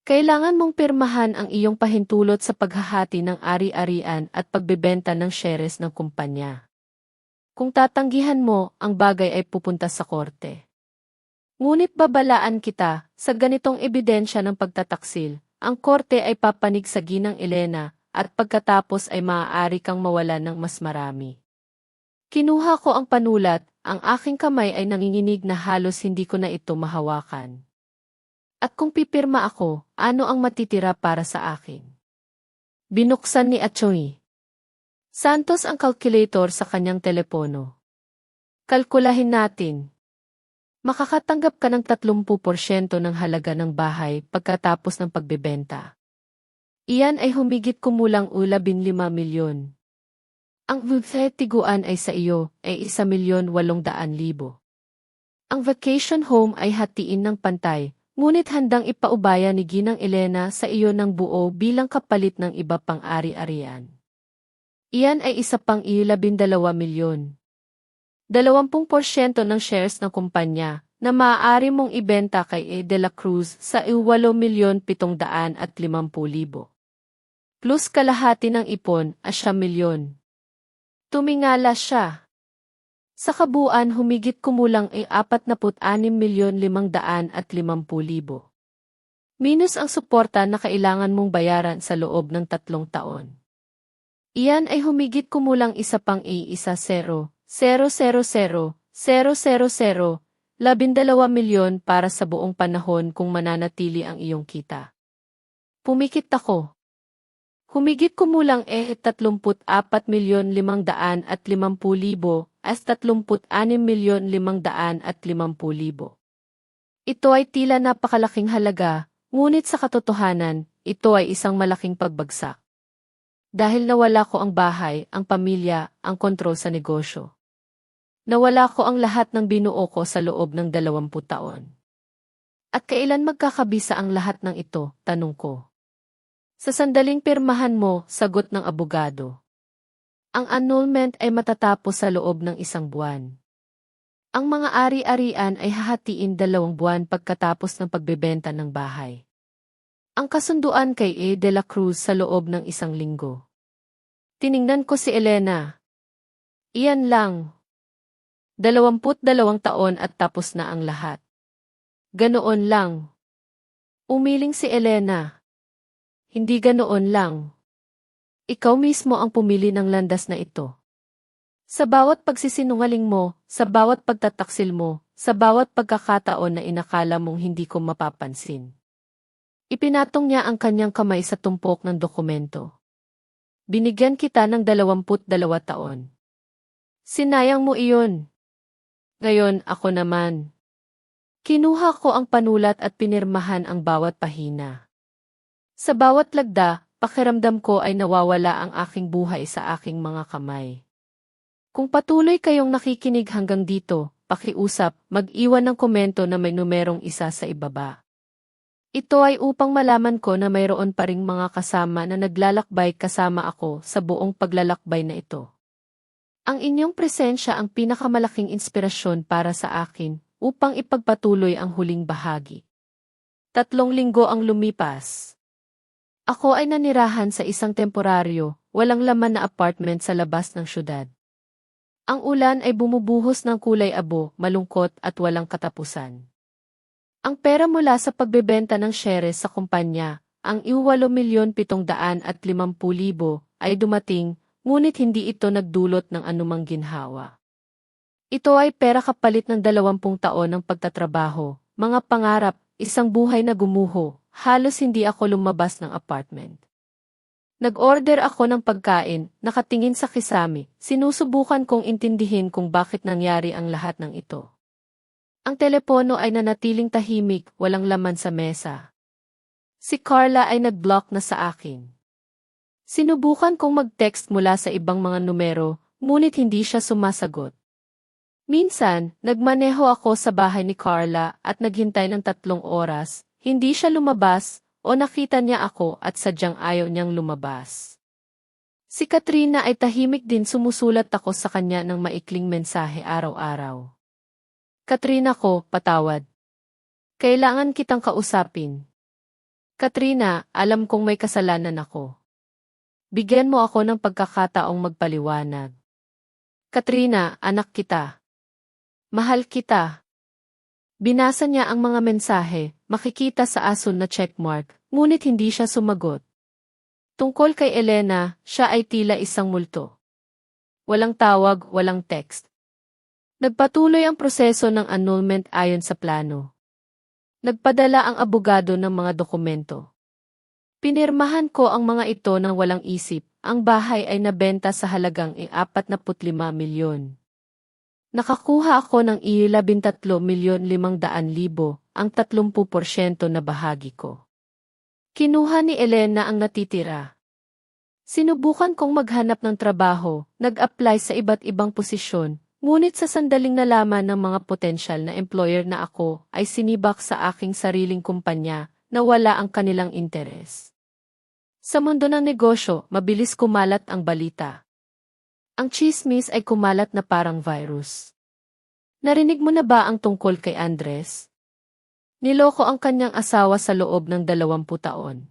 Kailangan mong pirmahan ang iyong pahintulot sa paghahati ng ari-arian at pagbebenta ng shares ng kumpanya. Kung tatanggihan mo, ang bagay ay pupunta sa korte. Ngunit babalaan kita, sa ganitong ebidensya ng pagtataksil, ang korte ay papanig sa ginang Elena, at pagkatapos ay maaari kang mawalan ng mas marami. Kinuha ko ang panulat, ang aking kamay ay nanginginig na halos hindi ko na ito mahawakan. At kung pipirma ako, ano ang matitira para sa akin? Binuksan ni Atchoy Santos ang calculator sa kanyang telepono. Kalkulahin natin. Makakatanggap ka ng 30% ng halaga ng bahay pagkatapos ng pagbebenta. Iyan ay humigit kumulang 15 milyon. Ang tiguan ay sa iyo ay 1,800,000. Ang vacation home ay hatiin ng pantay, ngunit handang ipaubaya ni Ginang Elena sa iyo ng buo bilang kapalit ng iba pang ari-arian. Iyan ay isa pang 12 milyon. 20% ng shares ng kumpanya na maaari mong ibenta kay E. De La Cruz sa 8,750,000. Plus kalahati ng ipon, 9 milyon. Tumingala siya. Sa kabuuan humigit kumulang ay 46,550,000. Minus ang suporta na kailangan mong bayaran sa loob ng 3 taon. Iyan ay humigit kumulang isa pang 10,000,000, 12 milyon para sa buong panahon kung mananatili ang iyong kita. Pumikit ako. Humigit kumulang 34,550,000 as 36,550,000. Ito ay tila napakalaking halaga, ngunit sa katotohanan, ito ay isang malaking pagbagsak. Dahil nawala ko ang bahay, ang pamilya, ang kontrol sa negosyo. Nawala ko ang lahat ng binuo ko sa loob ng 20 taon. At kailan magkakabisa ang lahat ng ito, tanong ko. Sa sandaling pirmahan mo, sagot ng abogado. Ang annulment ay matatapos sa loob ng 1 buwan. Ang mga ari-arian ay hahatiin 2 buwan pagkatapos ng pagbebenta ng bahay. Ang kasunduan kay E. De La Cruz sa loob ng 1 linggo. Tiningnan ko si Elena. Iyan lang. 22 taon at tapos na ang lahat. Ganoon lang. Umiling si Elena. Hindi ganoon lang. Ikaw mismo ang pumili ng landas na ito. Sa bawat pagsisinungaling mo, sa bawat pagtataksil mo, sa bawat pagkakataon na inakala mong hindi ko mapapansin. Ipinatong niya ang kanyang kamay sa tumpok ng dokumento. Binigyan kita ng 22 taon. Sinayang mo iyon. Ngayon ako naman. Kinuha ko ang panulat at pinirmahan ang bawat pahina. Sa bawat lagda, pakiramdam ko ay nawawala ang aking buhay sa aking mga kamay. Kung patuloy kayong nakikinig hanggang dito, pakiusap, mag-iwan ng komento na may numerong 1 sa ibaba. Ito ay upang malaman ko na mayroon pa ring mga kasama na naglalakbay kasama ako sa buong paglalakbay na ito. Ang inyong presensya ang pinakamalaking inspirasyon para sa akin upang ipagpatuloy ang huling bahagi. 3 linggo ang lumipas. Ako ay nanirahan sa isang temporaryo, walang laman na apartment sa labas ng syudad. Ang ulan ay bumubuhos ng kulay abo, malungkot at walang katapusan. Ang pera mula sa pagbebenta ng shares sa kumpanya, ang 8,750,000 ay dumating, ngunit hindi ito nagdulot ng anumang ginhawa. Ito ay pera kapalit ng 20 taon ng pagtatrabaho, mga pangarap, isang buhay na gumuho, halos hindi ako lumabas ng apartment. Nag-order ako ng pagkain, nakatingin sa kisame, sinusubukan kong intindihin kung bakit nangyari ang lahat ng ito. Ang telepono ay nanatiling tahimik, walang laman sa mesa. Si Carla ay nag-block na sa akin. Sinubukan kong mag-text mula sa ibang mga numero, ngunit hindi siya sumasagot. Minsan, nagmaneho ako sa bahay ni Carla at naghintay ng 3 oras, hindi siya lumabas, o nakita niya ako at sadyang ayaw niyang lumabas. Si Katrina ay tahimik din, sumusulat ako sa kanya ng maikling mensahe araw-araw. Katrina ko, patawad. Kailangan kitang kausapin. Katrina, alam kong may kasalanan ako. Bigyan mo ako ng pagkakataong magpaliwanag. Katrina, anak kita. Mahal kita. Binasa niya ang mga mensahe, makikita sa asul na checkmark, ngunit hindi siya sumagot. Tungkol kay Elena, siya ay tila isang multo. Walang tawag, walang text. Nagpatuloy ang proseso ng annulment ayon sa plano. Nagpadala ang abogado ng mga dokumento. Pinirmahan ko ang mga ito ng walang isip, ang bahay ay nabenta sa halagang 45 milyon. Nakakuha ako ng 13,500,000, ang 30% na bahagi ko. Kinuha ni Elena ang natitira. Sinubukan kong maghanap ng trabaho, nag-apply sa iba't ibang posisyon, ngunit sa sandaling nalaman ng mga potensyal na employer na ako ay sinibak sa aking sariling kumpanya na wala ang kanilang interes. Sa mundo ng negosyo, mabilis kumalat ang balita. Ang tsismis ay kumalat na parang virus. Narinig mo na ba ang tungkol kay Andres? Niloko ang kanyang asawa sa loob ng 20 taon.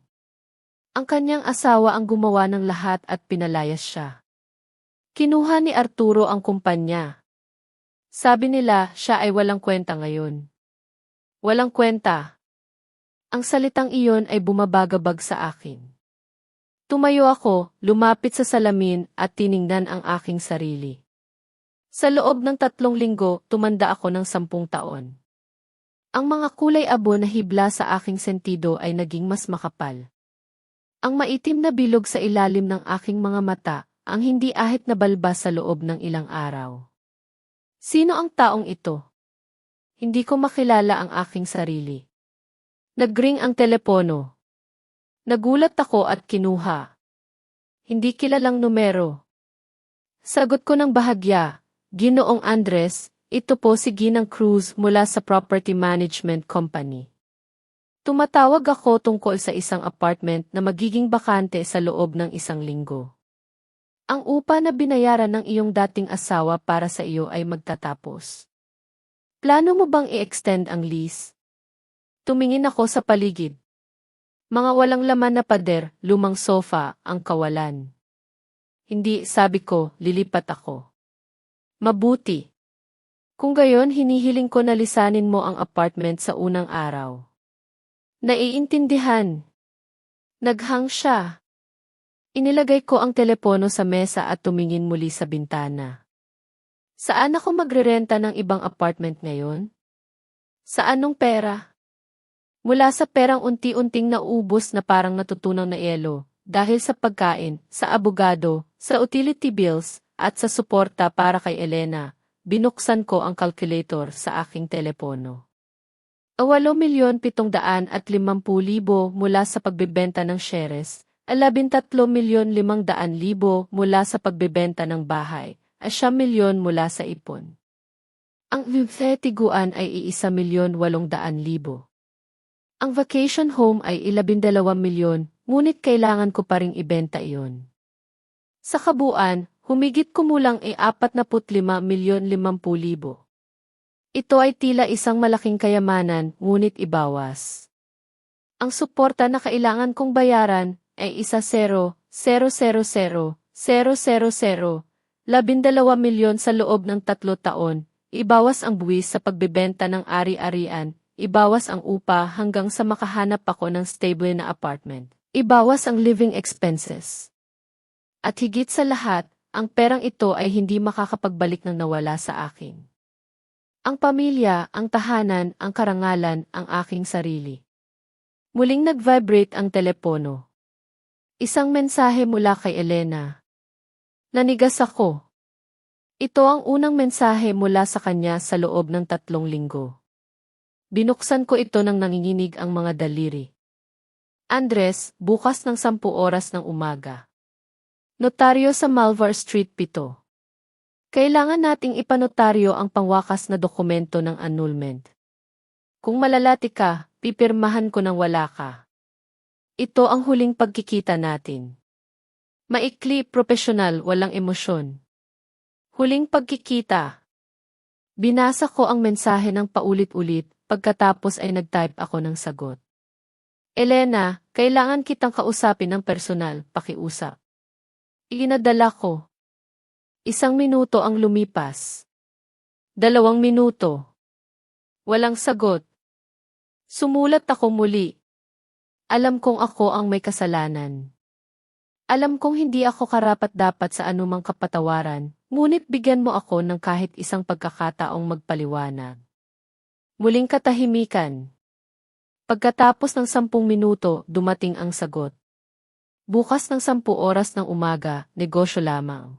Ang kanyang asawa ang gumawa ng lahat at pinalayas siya. Kinuha ni Arturo ang kumpanya. Sabi nila siya ay walang kwenta ngayon. Walang kwenta. Ang salitang iyon ay bumabagabag sa akin. Tumayo ako, lumapit sa salamin at tiningnan ang aking sarili. Sa loob ng 3 linggo, tumanda ako ng 10 taon. Ang mga kulay abo na hibla sa aking sentido ay naging mas makapal. Ang maitim na bilog sa ilalim ng aking mga mata, ang hindi ahit na balbas sa loob ng ilang araw. Sino ang taong ito? Hindi ko makilala ang aking sarili. Nagring ang telepono. Nagulat ako at kinuha. Hindi kilalang numero. Sagot ko ng bahagya, Ginoong Andres, ito po si Ginang Cruz mula sa Property Management Company. Tumatawag ako tungkol sa isang apartment na magiging bakante sa loob ng 1 linggo. Ang upa na binayaran ng iyong dating asawa para sa iyo ay magtatapos. Plano mo bang i-extend ang lease? Tumingin ako sa paligid. Mga walang laman na pader, lumang sofa, ang kawalan. Hindi, sabi ko, lilipat ako. Mabuti. Kung gayon hinihiling ko na lisanin mo ang apartment sa unang araw. Naiintindihan. Naghang siya. Inilagay ko ang telepono sa mesa at tumingin muli sa bintana. Saan ako magrerenta ng ibang apartment ngayon? Sa anong pera? Mula sa perang unti-unting naubos na parang natutunaw na yelo, dahil sa pagkain, sa abogado, sa utility bills, at sa suporta para kay Elena, binuksan ko ang calculator sa aking telepono. 8,750,000 mula sa pagbebenta ng shares, 13,500,000 mula sa pagbebenta ng bahay, at 1 milyon mula sa ipon. Ang tiguan ay 1,800,000. Ang vacation home ay 12 milyon, ngunit kailangan ko pa ring ibenta iyon. Sa kabuuan, humigit kumulang ay 45,050,000. Ito ay tila isang malaking kayamanan, ngunit ibawas. Ang suporta na kailangan kong bayaran ay 12 milyon sa loob ng 3 taon, ibawas ang buwis sa pagbebenta ng ari-arian, ibawas ang upa hanggang sa makahanap ako ng stable na apartment, ibawas ang living expenses. At higit sa lahat, ang perang ito ay hindi makakapagbalik ng nawala sa akin. Ang pamilya, ang tahanan, ang karangalan, ang aking sarili. Muling nag-vibrate ang telepono. Isang mensahe mula kay Elena. Nanigas ako. Ito ang unang mensahe mula sa kanya sa loob ng 3 linggo. Binuksan ko ito nang nanginginig ang mga daliri. Andres, bukas ng 10 oras ng umaga. Notaryo sa Malvar Street 7. Kailangan nating ipanotaryo ang pangwakas na dokumento ng annulment. Kung malalati ka, pipirmahan ko nang wala ka. Ito ang huling pagkikita natin. Maikli, profesional, walang emosyon. Huling pagkikita. Binasa ko ang mensahe ng paulit-ulit, pagkatapos ay nag-type ako ng sagot. Elena, kailangan kitang kausapin ng personal, pakiusap. Iginadala ko. 1 minuto ang lumipas. 2 minuto. Walang sagot. Sumulat ako muli. Alam kong ako ang may kasalanan. Alam kong hindi ako karapat-dapat sa anumang kapatawaran, ngunit bigyan mo ako ng kahit isang pagkakataong magpaliwanag. Muling katahimikan. Pagkatapos ng 10 minuto, dumating ang sagot. Bukas ng 10 oras ng umaga, negosyo lamang.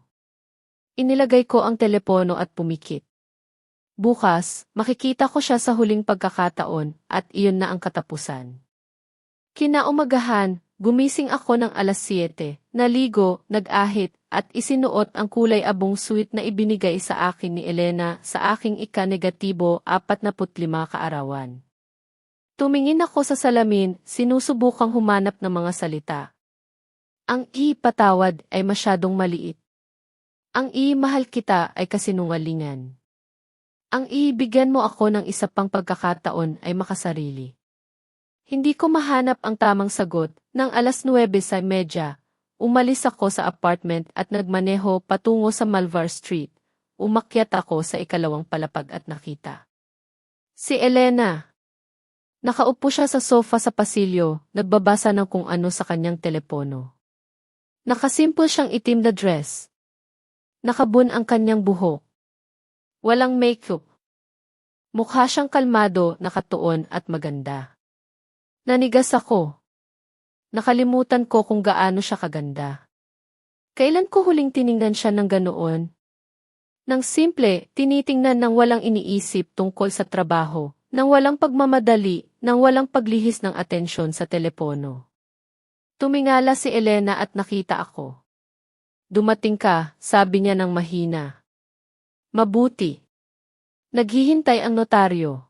Inilagay ko ang telepono at pumikit. Bukas, makikita ko siya sa huling pagkakataon at iyon na ang katapusan. Kinaumagahan, gumising ako ng alas 7, naligo, nag-ahit, at isinuot ang kulay abong suit na ibinigay sa akin ni Elena sa aking ika-negatibo 45 kaarawan. Tumingin ako sa salamin, sinusubukang humanap ng mga salita. Ang patawad ay masyadong maliit. Ang mahal kita ay kasinungalingan. Ang bigyan mo ako ng isa pang pagkakataon ay makasarili. Hindi ko mahanap ang tamang sagot. Nang alas 9:30, umalis ako sa apartment at nagmaneho patungo sa Malvar Street. Umakyat ako sa 2nd palapag at nakita si Elena. Nakaupo siya sa sofa sa pasilyo, nagbabasa ng kung ano sa kanyang telepono. Nakasimple siyang itim na dress. Nakabun ang kanyang buhok. Walang makeup. Mukha siyang kalmado, nakatuon at maganda. Nanigas ako. Nakalimutan ko kung gaano siya kaganda. Kailan ko huling tiningnan siya ng ganoon? Nang simple, tinitingnan ng walang iniisip tungkol sa trabaho, nang walang pagmamadali, nang walang paglihis ng atensyon sa telepono. Tumingala si Elena at nakita ako. Dumating ka, sabi niya ng mahina. Mabuti. Naghihintay ang notaryo.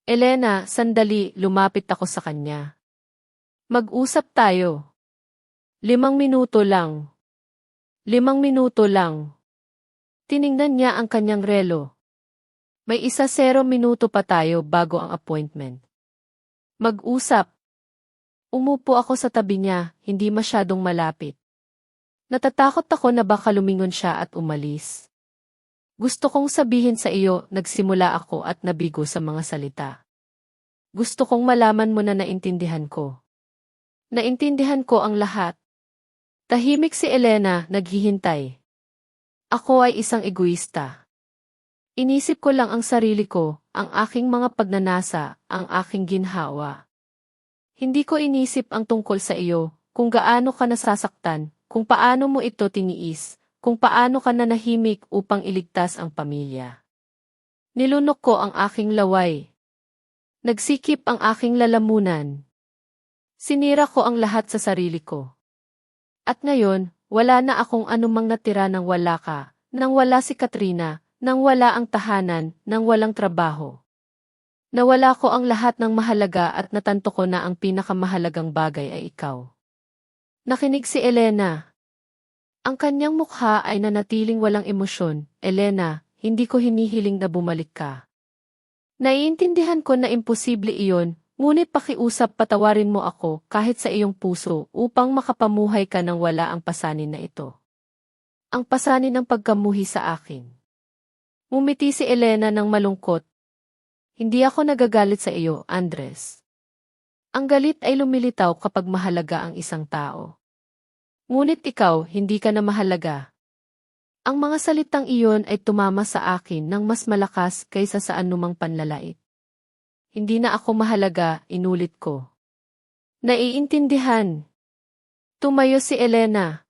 Elena, sandali, lumapit ako sa kanya. Mag-usap tayo. 5 minuto lang. 5 minuto lang. Tiningnan niya ang kanyang relo. May 0 minuto pa tayo bago ang appointment. Mag-usap. Umupo ako sa tabi niya, hindi masyadong malapit. Natatakot ako na baka lumingon siya at umalis. Gusto kong sabihin sa iyo, nagsimula ako at nabigo sa mga salita. Gusto kong malaman mo na naintindihan ko. Naintindihan ko ang lahat. Tahimik si Elena, naghihintay. Ako ay isang egoista. Inisip ko lang ang sarili ko, ang aking mga pagnanasa, ang aking ginhawa. Hindi ko inisip ang tungkol sa iyo, kung gaano ka nasasaktan, kung paano mo ito tiniis, kung paano ka nanahimik upang iligtas ang pamilya. Nilunok ko ang aking laway. Nagsikip ang aking lalamunan. Sinira ko ang lahat sa sarili ko. At ngayon, wala na akong anumang natira nang wala ka, nang wala si Katrina, nang wala ang tahanan, nang walang trabaho. Nawala ko ang lahat ng mahalaga at natanto ko na ang pinakamahalagang bagay ay ikaw. Nakinig si Elena. Ang kanyang mukha ay nanatiling walang emosyon. Elena, hindi ko hinihiling na bumalik ka. Naiintindihan ko na imposible iyon, ngunit pakiusap patawarin mo ako kahit sa iyong puso upang makapamuhay ka nang wala ang pasanin na ito. Ang pasanin ng pagkamuhi sa akin. Ngumiti si Elena ng malungkot. Hindi ako nagagalit sa iyo, Andres. Ang galit ay lumilitaw kapag mahalaga ang isang tao. Ngunit ikaw, hindi ka na mahalaga. Ang mga salitang iyon ay tumama sa akin ng mas malakas kaysa sa anumang panlalait. Hindi na ako mahalaga, inulit ko. Naiintindihan. Tumayo si Elena.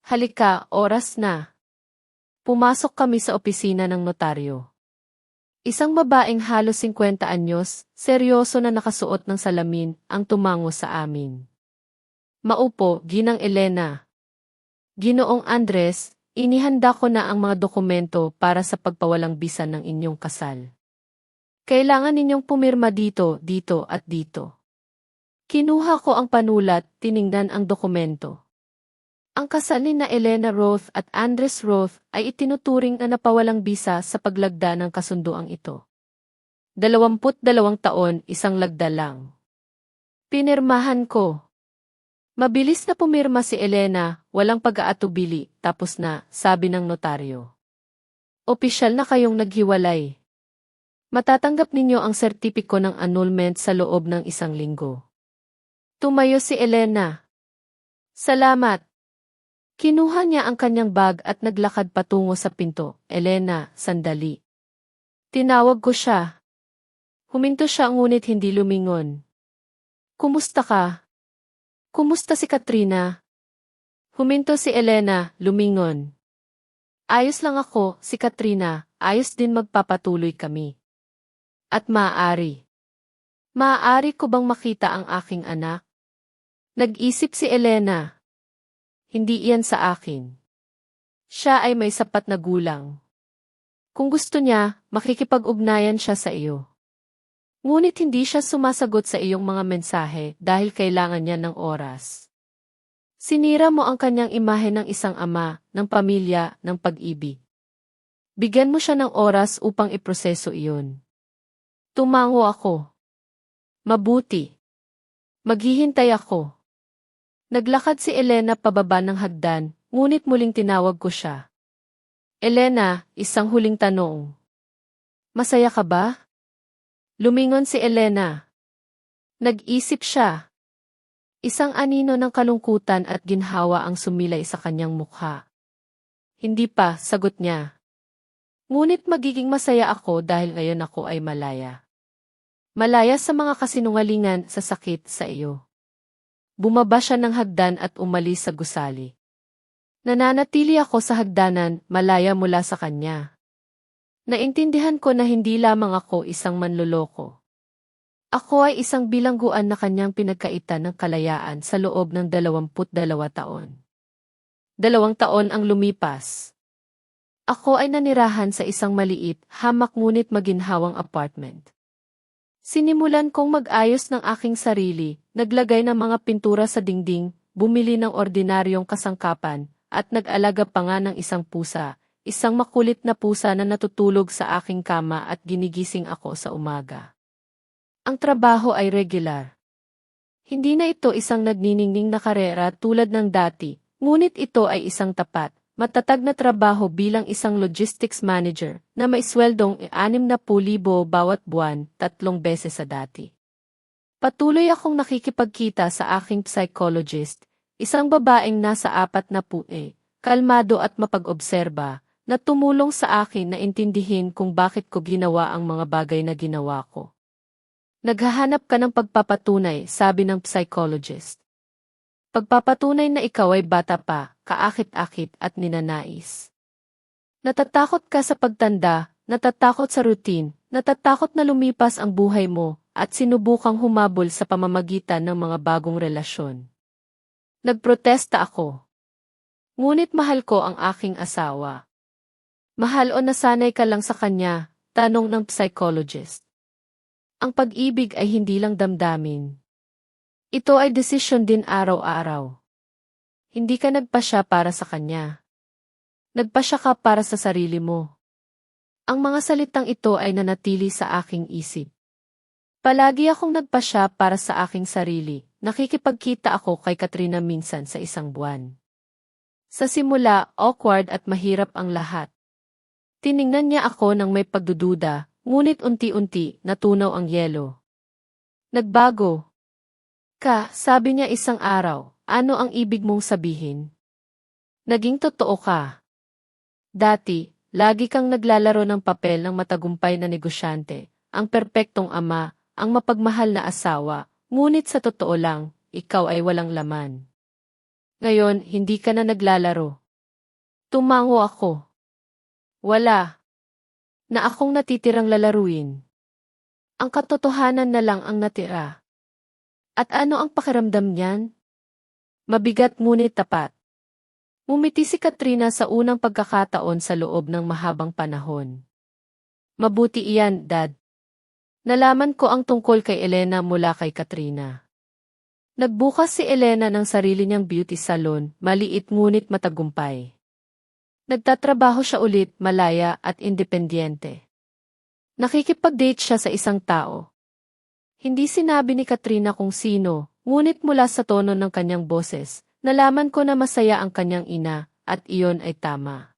Halika, oras na. Pumasok kami sa opisina ng notaryo. Isang babaeng halos 50 anyos, seryoso na nakasuot ng salamin, ang tumango sa amin. Maupo, Ginang Elena. Ginoong Andres, inihanda ko na ang mga dokumento para sa pagpawalang bisa ng inyong kasal. Kailangan ninyong pumirma dito, dito at dito. Kinuha ko ang panulat, tiningnan ang dokumento. Ang kasal ni na Elena Roth at Andres Roth ay itinuturing na napawalang bisa sa paglagda ng kasunduang ito. 22 taon, isang lagda lang. Pinirmahan ko. Mabilis na pumirma si Elena, walang pag-aatubili, tapos na, sabi ng notaryo. Opisyal na kayong naghiwalay. Matatanggap ninyo ang sertipiko ng annulment sa loob ng 1 linggo. Tumayo si Elena. Salamat. Kinuha niya ang kanyang bag at naglakad patungo sa pinto. Elena, sandali. Tinawag ko siya. Huminto siya ngunit hindi lumingon. Kumusta ka? Kumusta si Katrina? Huminto si Elena, lumingon. Ayos lang ako, si Katrina, ayos din magpapatuloy kami. At maaari. Maaari ko bang makita ang aking anak? Nag-isip si Elena. Hindi iyan sa akin. Siya ay may sapat na gulang. Kung gusto niya, makikipag-ugnayan siya sa iyo. Ngunit hindi siya sumasagot sa iyong mga mensahe dahil kailangan niya ng oras. Sinira mo ang kanyang imahe ng isang ama, ng pamilya, ng pag-ibig. Bigyan mo siya ng oras upang iproseso iyon. Tumango ako. Mabuti. Maghihintay ako. Naglakad si Elena pababa ng hagdan, ngunit muling tinawag ko siya. Elena, isang huling tanong. Masaya ka ba? Lumingon si Elena. Nag-isip siya. Isang anino ng kalungkutan at ginhawa ang sumilay sa kanyang mukha. Hindi pa, sagot niya. Ngunit magiging masaya ako dahil ngayon ako ay malaya. Malaya sa mga kasinungalingan sa sakit sa iyo. Bumaba siya ng hagdan at umalis sa gusali. Nananatili ako sa hagdanan, malaya mula sa kanya. Naintindihan ko na hindi lamang ako isang manloloko. Ako ay isang bilangguan na kanyang pinagkaitan ng kalayaan sa loob ng 22 taon. 2 taon ang lumipas. Ako ay nanirahan sa isang maliit, hamak ngunit maginhawang apartment. Sinimulan kong mag-ayos ng aking sarili, naglagay ng mga pintura sa dingding, bumili ng ordinaryong kasangkapan, at nag-alaga pa nga ng isang pusa. Isang makulit na pusa na natutulog sa aking kama at ginigising ako sa umaga. Ang trabaho ay regular. Hindi na ito isang nagniningning na karera tulad ng dati, ngunit ito ay isang tapat, matatag na trabaho bilang isang logistics manager na may sweldong 60,000 bawat buwan 3 beses sa dati. Patuloy akong nakikipagkita sa aking psychologist, isang babaeng nasa 40, kalmado at mapag-obserba, na tumulong sa akin na intindihin kung bakit ko ginawa ang mga bagay na ginawa ko. Naghahanap ka ng pagpapatunay, sabi ng psychologist. Pagpapatunay na ikaw ay bata pa, kaakit-akit at ninanais. Natatakot ka sa pagtanda, natatakot sa routine, natatakot na lumipas ang buhay mo, at sinubukang humabol sa pamamagitan ng mga bagong relasyon. Nagprotesta ako. Ngunit mahal ko ang aking asawa. Mahal o nasanay ka lang sa kanya, tanong ng psychologist. Ang pag-ibig ay hindi lang damdamin. Ito ay desisyon din araw-araw. Hindi ka nagpasya para sa kanya. Nagpasya ka para sa sarili mo. Ang mga salitang ito ay nanatili sa aking isip. Palagi akong nagpasya para sa aking sarili. Nakikipagkita ako kay Katrina minsan sa isang buwan. Sa simula, awkward at mahirap ang lahat. Tiningnan niya ako ng may pagdududa, ngunit unti-unti natunaw ang yelo. Nagbago ka, sabi niya isang araw, ano ang ibig mong sabihin? Naging totoo ka. Dati, lagi kang naglalaro ng papel ng matagumpay na negosyante, ang perpektong ama, ang mapagmahal na asawa, ngunit sa totoo lang, ikaw ay walang laman. Ngayon, hindi ka na naglalaro. Tumango ako. Wala. Na akong natitirang lalaruin. Ang katotohanan na lang ang natira. At ano ang pakiramdam niyan? Mabigat ngunit tapat. Ngumiti si Katrina sa unang pagkakataon sa loob ng mahabang panahon. Mabuti iyan, Dad. Nalaman ko ang tungkol kay Elena mula kay Katrina. Nagbukas si Elena ng sarili niyang beauty salon, maliit ngunit matagumpay. Nagtatrabaho siya ulit, malaya at independyente. Nakikipag-date siya sa isang tao. Hindi sinabi ni Katrina kung sino, ngunit mula sa tono ng kanyang boses, nalaman ko na masaya ang kanyang ina, at iyon ay tama.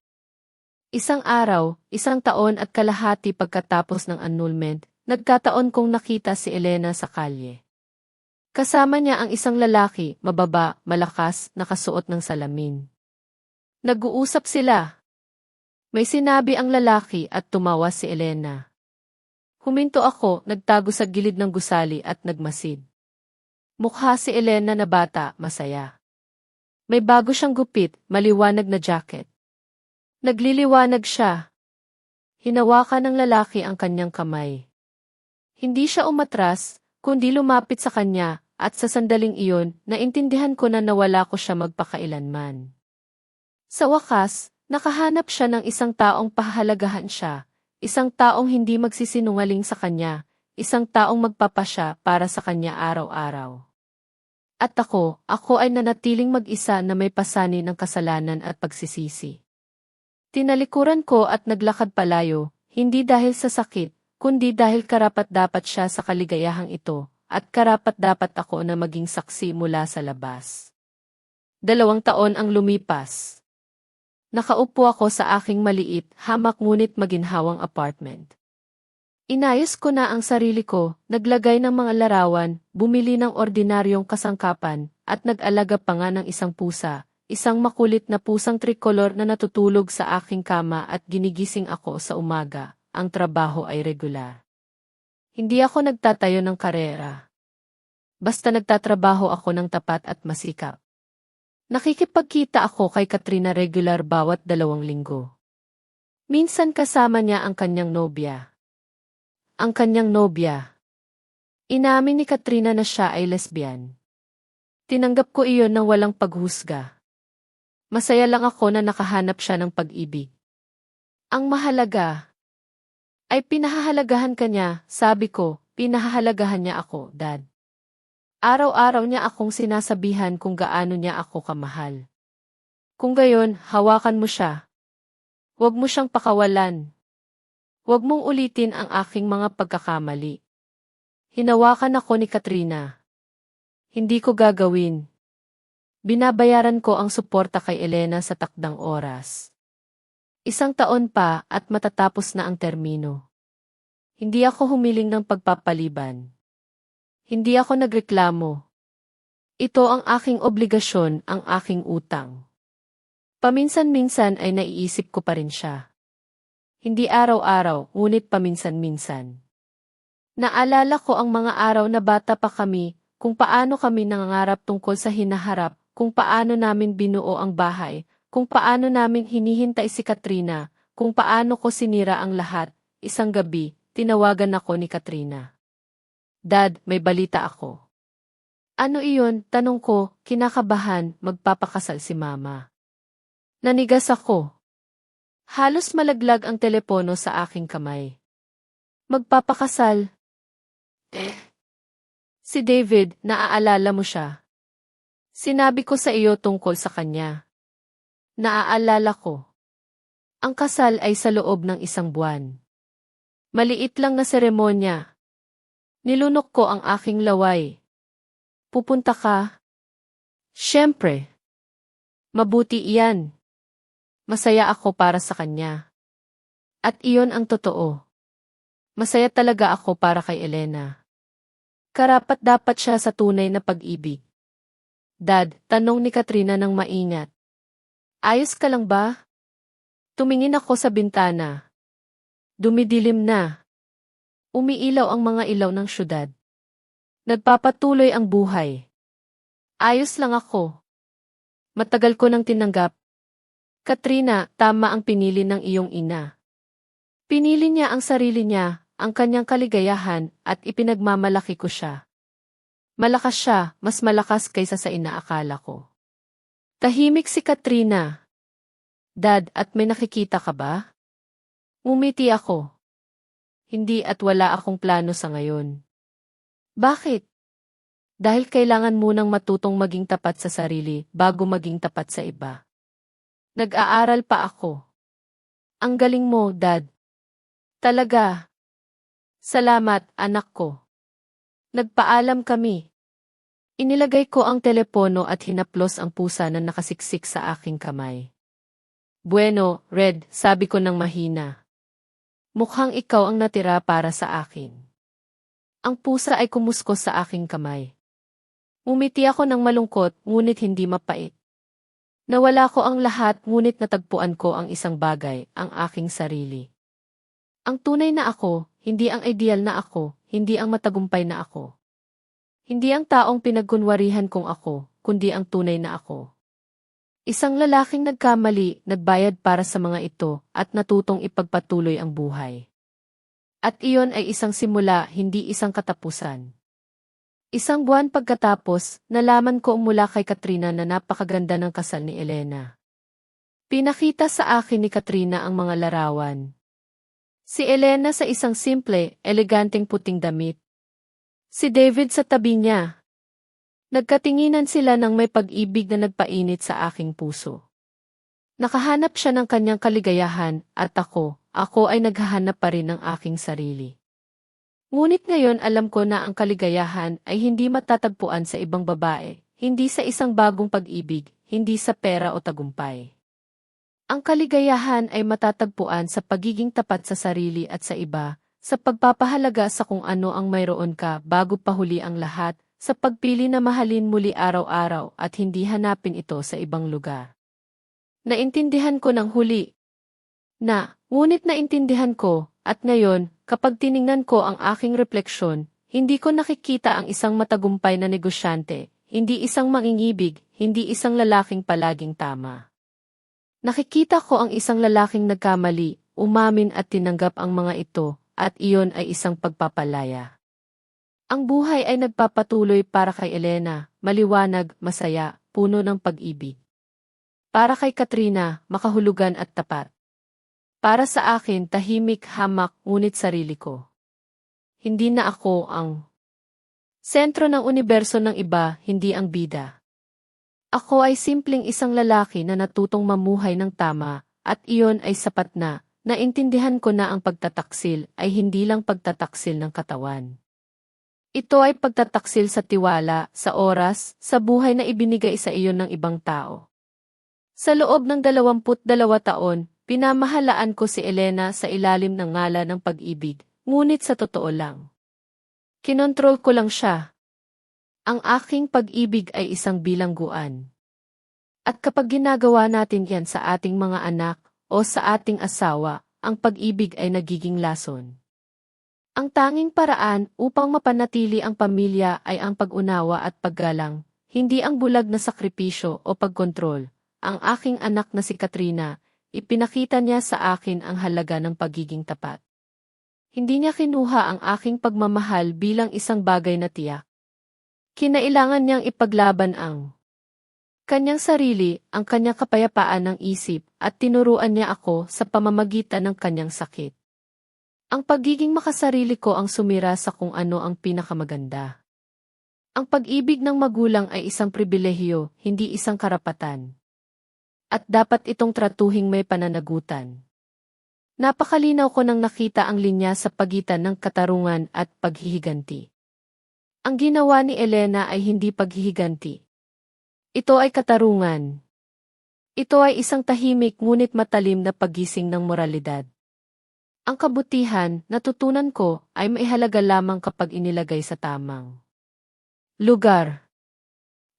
Isang araw, 1 taon at kalahati pagkatapos ng annulment, nagkataon kong nakita si Elena sa kalye. Kasama niya ang isang lalaki, mababa, malakas, nakasuot ng salamin. Nag-uusap sila. May sinabi ang lalaki at tumawa si Elena. Huminto ako, nagtago sa gilid ng gusali at nagmasid. Mukha si Elena na bata, masaya. May bago siyang gupit, maliwanag na jacket. Nagliliwanag siya. Hinawakan ng lalaki ang kanyang kamay. Hindi siya umatras, kundi lumapit sa kanya, at sa sandaling iyon, naintindihan ko na nawala ko siya magpakailanman. Sa wakas, nakahanap siya ng isang taong pahahalagahan siya, isang taong hindi magsisinungaling sa kanya, isang taong magpapasya para sa kanya araw-araw. At ako ay nanatiling mag-isa na may pasanin ng kasalanan at pagsisisi. Tinalikuran ko at naglakad palayo, hindi dahil sa sakit, kundi dahil karapat-dapat siya sa kaligayahang ito, at karapat-dapat ako na maging saksi mula sa labas. 2 taon ang lumipas. Nakaupo ako sa aking maliit, hamak ngunit maginhawang apartment. Inayos ko na ang sarili ko, naglagay ng mga larawan, bumili ng ordinaryong kasangkapan, at nag-alaga pa nga ng isang pusa, isang makulit na pusang tricolor na natutulog sa aking kama at ginigising ako sa umaga. Ang trabaho ay regular. Hindi ako nagtatayo ng karera. Basta nagtatrabaho ako ng tapat at masikap. Nakikipagkita ako kay Katrina regular bawat 2 linggo. Minsan kasama niya ang kanyang nobya. Ang kanyang nobya. Inamin ni Katrina na siya ay lesbian. Tinanggap ko iyon ng walang paghusga. Masaya lang ako na nakahanap siya ng pag-ibig. Ang mahalaga ay pinahahalagahan ka niya, sabi ko, pinahahalagahan niya ako, Dad. Araw-araw niya akong sinasabihan kung gaano niya ako kamahal. Kung gayon, hawakan mo siya. Huwag mo siyang pakawalan. Huwag mong ulitin ang aking mga pagkakamali. Hinawakan ako ni Katrina. Hindi ko gagawin. Binabayaran ko ang suporta kay Elena sa takdang oras. 1 taon pa at matatapos na ang termino. Hindi ako humiling ng pagpapaliban. Hindi ako nagreklamo. Ito ang aking obligasyon, ang aking utang. Paminsan-minsan ay naiisip ko pa rin siya. Hindi araw-araw, ngunit paminsan-minsan. Naalala ko ang mga araw na bata pa kami, kung paano kami nangangarap tungkol sa hinaharap, kung paano namin binuo ang bahay, kung paano namin hinihintay si Katrina, kung paano ko sinira ang lahat. Isang gabi, tinawagan ako ni Katrina. Dad, may balita ako. Ano iyon? Tanong ko, kinakabahan, magpapakasal si Mama. Nanigas ako. Halos malaglag ang telepono sa aking kamay. Magpapakasal? Si David, naaalala mo siya? Sinabi ko sa iyo tungkol sa kanya. Naaalala ko. Ang kasal ay sa loob ng 1 buwan. Maliit lang na seremonya. Nilunok ko ang aking laway. Pupunta ka? Siyempre. Mabuti iyan. Masaya ako para sa kanya. At iyon ang totoo. Masaya talaga ako para kay Elena. Karapat-dapat siya sa tunay na pag-ibig. Dad, tanong ni Katrina ng maingat. Ayos ka lang ba? Tumingin ako sa bintana. Dumidilim na. Umiilaw ang mga ilaw ng syudad. Nagpapatuloy ang buhay. Ayos lang ako. Matagal ko nang tinanggap. Katrina, tama ang pinili ng iyong ina. Pinili niya ang sarili niya, ang kanyang kaligayahan, at ipinagmamalaki ko siya. Malakas siya, mas malakas kaysa sa inaakala ko. Tahimik si Katrina. Dad, at may nakikita ka ba? Ngumiti ako. Hindi at wala akong plano sa ngayon. Bakit? Dahil kailangan munang matutong maging tapat sa sarili bago maging tapat sa iba. Nag-aaral pa ako. Ang galing mo, Dad. Talaga. Salamat, anak ko. Nagpaalam kami. Inilagay ko ang telepono at hinaplos ang pusa na nakasiksik sa aking kamay. Bueno, Red, sabi ko ng mahina. Mukhang ikaw ang natira para sa akin. Ang pusa ay kumuskos sa aking kamay. Umiti ako ng malungkot, ngunit hindi mapait. Nawala ko ang lahat, ngunit natagpuan ko ang isang bagay, ang aking sarili. Ang tunay na ako, hindi ang ideal na ako, hindi ang matagumpay na ako. Hindi ang taong pinagkunwarihan kong ako, kundi ang tunay na ako. Isang lalaking nagkamali, nagbayad para sa mga ito, at natutong ipagpatuloy ang buhay. At iyon ay isang simula, hindi isang katapusan. 1 buwan pagkatapos, nalaman ko mula kay Katrina na napakaganda ng kasal ni Elena. Pinakita sa akin ni Katrina ang mga larawan. Si Elena sa isang simple, eleganteng puting damit. Si David sa tabi niya. Nagkatinginan sila ng may pag-ibig na nagpainit sa aking puso. Nakahanap siya ng kanyang kaligayahan, at ako ay naghahanap pa rin ng aking sarili. Ngunit ngayon alam ko na ang kaligayahan ay hindi matatagpuan sa ibang babae, hindi sa isang bagong pag-ibig, hindi sa pera o tagumpay. Ang kaligayahan ay matatagpuan sa pagiging tapat sa sarili at sa iba, sa pagpapahalaga sa kung ano ang mayroon ka bago pa huli ang lahat, sa pagpili na mahalin muli araw-araw at hindi hanapin ito sa ibang lugar. Naintindihan ko ng huli. Ngunit naintindihan ko, at ngayon, kapag tiningnan ko ang aking refleksyon, hindi ko nakikita ang isang matagumpay na negosyante, hindi isang mangingibig, hindi isang lalaking palaging tama. Nakikita ko ang isang lalaking nagkamali, umamin at tinanggap ang mga ito, at iyon ay isang pagpapalaya. Ang buhay ay nagpapatuloy para kay Elena, maliwanag, masaya, puno ng pag-ibig. Para kay Katrina, makahulugan at tapat. Para sa akin, tahimik, hamak, ngunit sarili ko. Hindi na ako ang sentro ng universo ng iba, hindi ang bida. Ako ay simpleng isang lalaki na natutong mamuhay ng tama, at iyon ay sapat na, naintindihan ko na ang pagtataksil ay hindi lang pagtataksil ng katawan. Ito ay pagtataksil sa tiwala, sa oras, sa buhay na ibinigay sa iyo ng ibang tao. Sa loob ng 22 taon, pinamahalaan ko si Elena sa ilalim ng ngalan ng pag-ibig, ngunit sa totoo lang. Kinontrol ko lang siya. Ang aking pag-ibig ay isang bilangguan. At kapag ginagawa natin yan sa ating mga anak o sa ating asawa, ang pag-ibig ay nagiging lason. Ang tanging paraan upang mapanatili ang pamilya ay ang pag-unawa at paggalang, hindi ang bulag na sakripisyo o pagkontrol. Ang aking anak na si Katrina, ipinakita niya sa akin ang halaga ng pagiging tapat. Hindi niya kinuha ang aking pagmamahal bilang isang bagay na tiyak. Kinailangan niyang ipaglaban ang kanyang sarili, ang kanyang kapayapaan ng isip, at tinuruan niya ako sa pamamagitan ng kanyang sakit. Ang pagiging makasarili ko ang sumira sa kung ano ang pinakamaganda. Ang pag-ibig ng magulang ay isang pribilehiyo, hindi isang karapatan. At dapat itong tratuhing may pananagutan. Napakalinaw ko nang nakita ang linya sa pagitan ng katarungan at paghihiganti. Ang ginawa ni Elena ay hindi paghihiganti. Ito ay katarungan. Ito ay isang tahimik ngunit matalim na paggising ng moralidad. Ang kabutihan, natutunan ko, ay maihalaga lamang kapag inilagay sa tamang lugar.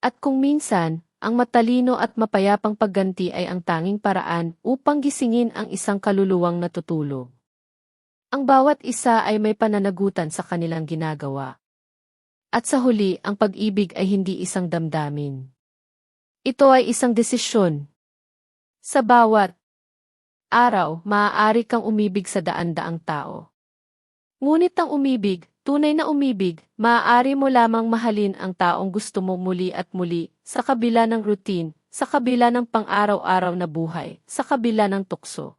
At kung minsan, ang matalino at mapayapang pagganti ay ang tanging paraan upang gisingin ang isang kaluluwang natutulog. Ang bawat isa ay may pananagutan sa kanilang ginagawa. At sa huli, ang pag-ibig ay hindi isang damdamin. Ito ay isang desisyon. Sa bawat araw, maaari kang umibig sa daan-daang tao. Ngunit ang umibig, tunay na umibig, maaari mo lamang mahalin ang taong gusto mo muli at muli, sa kabila ng routine, sa kabila ng pang-araw-araw na buhay, sa kabila ng tukso.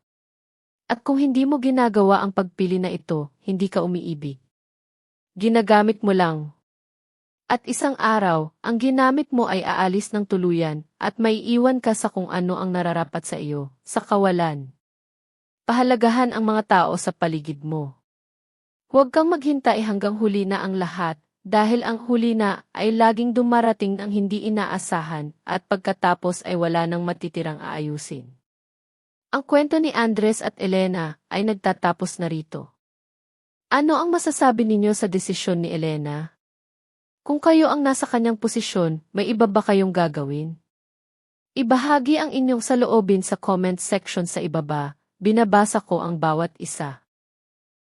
At kung hindi mo ginagawa ang pagpili na ito, hindi ka umiibig. Ginagamit mo lang. At isang araw, ang ginamit mo ay aalis ng tuluyan, at may iwan ka sa kung ano ang nararapat sa iyo, sa kawalan. Pahalagahan ang mga tao sa paligid mo. Huwag kang maghintay hanggang huli na ang lahat, dahil ang huli na ay laging dumarating ng hindi inaasahan at pagkatapos ay wala nang matitirang aayusin. Ang kwento ni Andres at Elena ay nagtatapos na rito. Ano ang masasabi ninyo sa desisyon ni Elena? Kung kayo ang nasa kanyang posisyon, may iba ba kayong gagawin? Ibahagi ang inyong saloobin sa comment section sa ibaba. Binabasa ko ang bawat isa.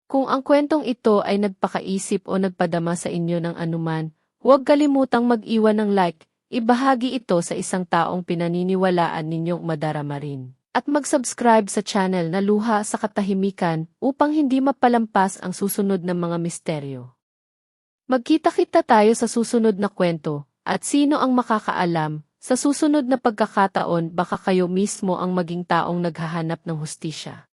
Kung ang kwentong ito ay nagpakaisip o nagpadama sa inyo ng anuman, huwag kalimutang mag-iwan ng like, ibahagi ito sa isang taong pinaniniwalaan ninyong madarama rin. At mag-subscribe sa channel na Luha sa Katahimikan upang hindi mapalampas ang susunod na mga misteryo. Magkita-kita tayo sa susunod na kwento, at sino ang makakaalam, sa susunod na pagkakataon baka kayo mismo ang maging taong naghahanap ng hustisya.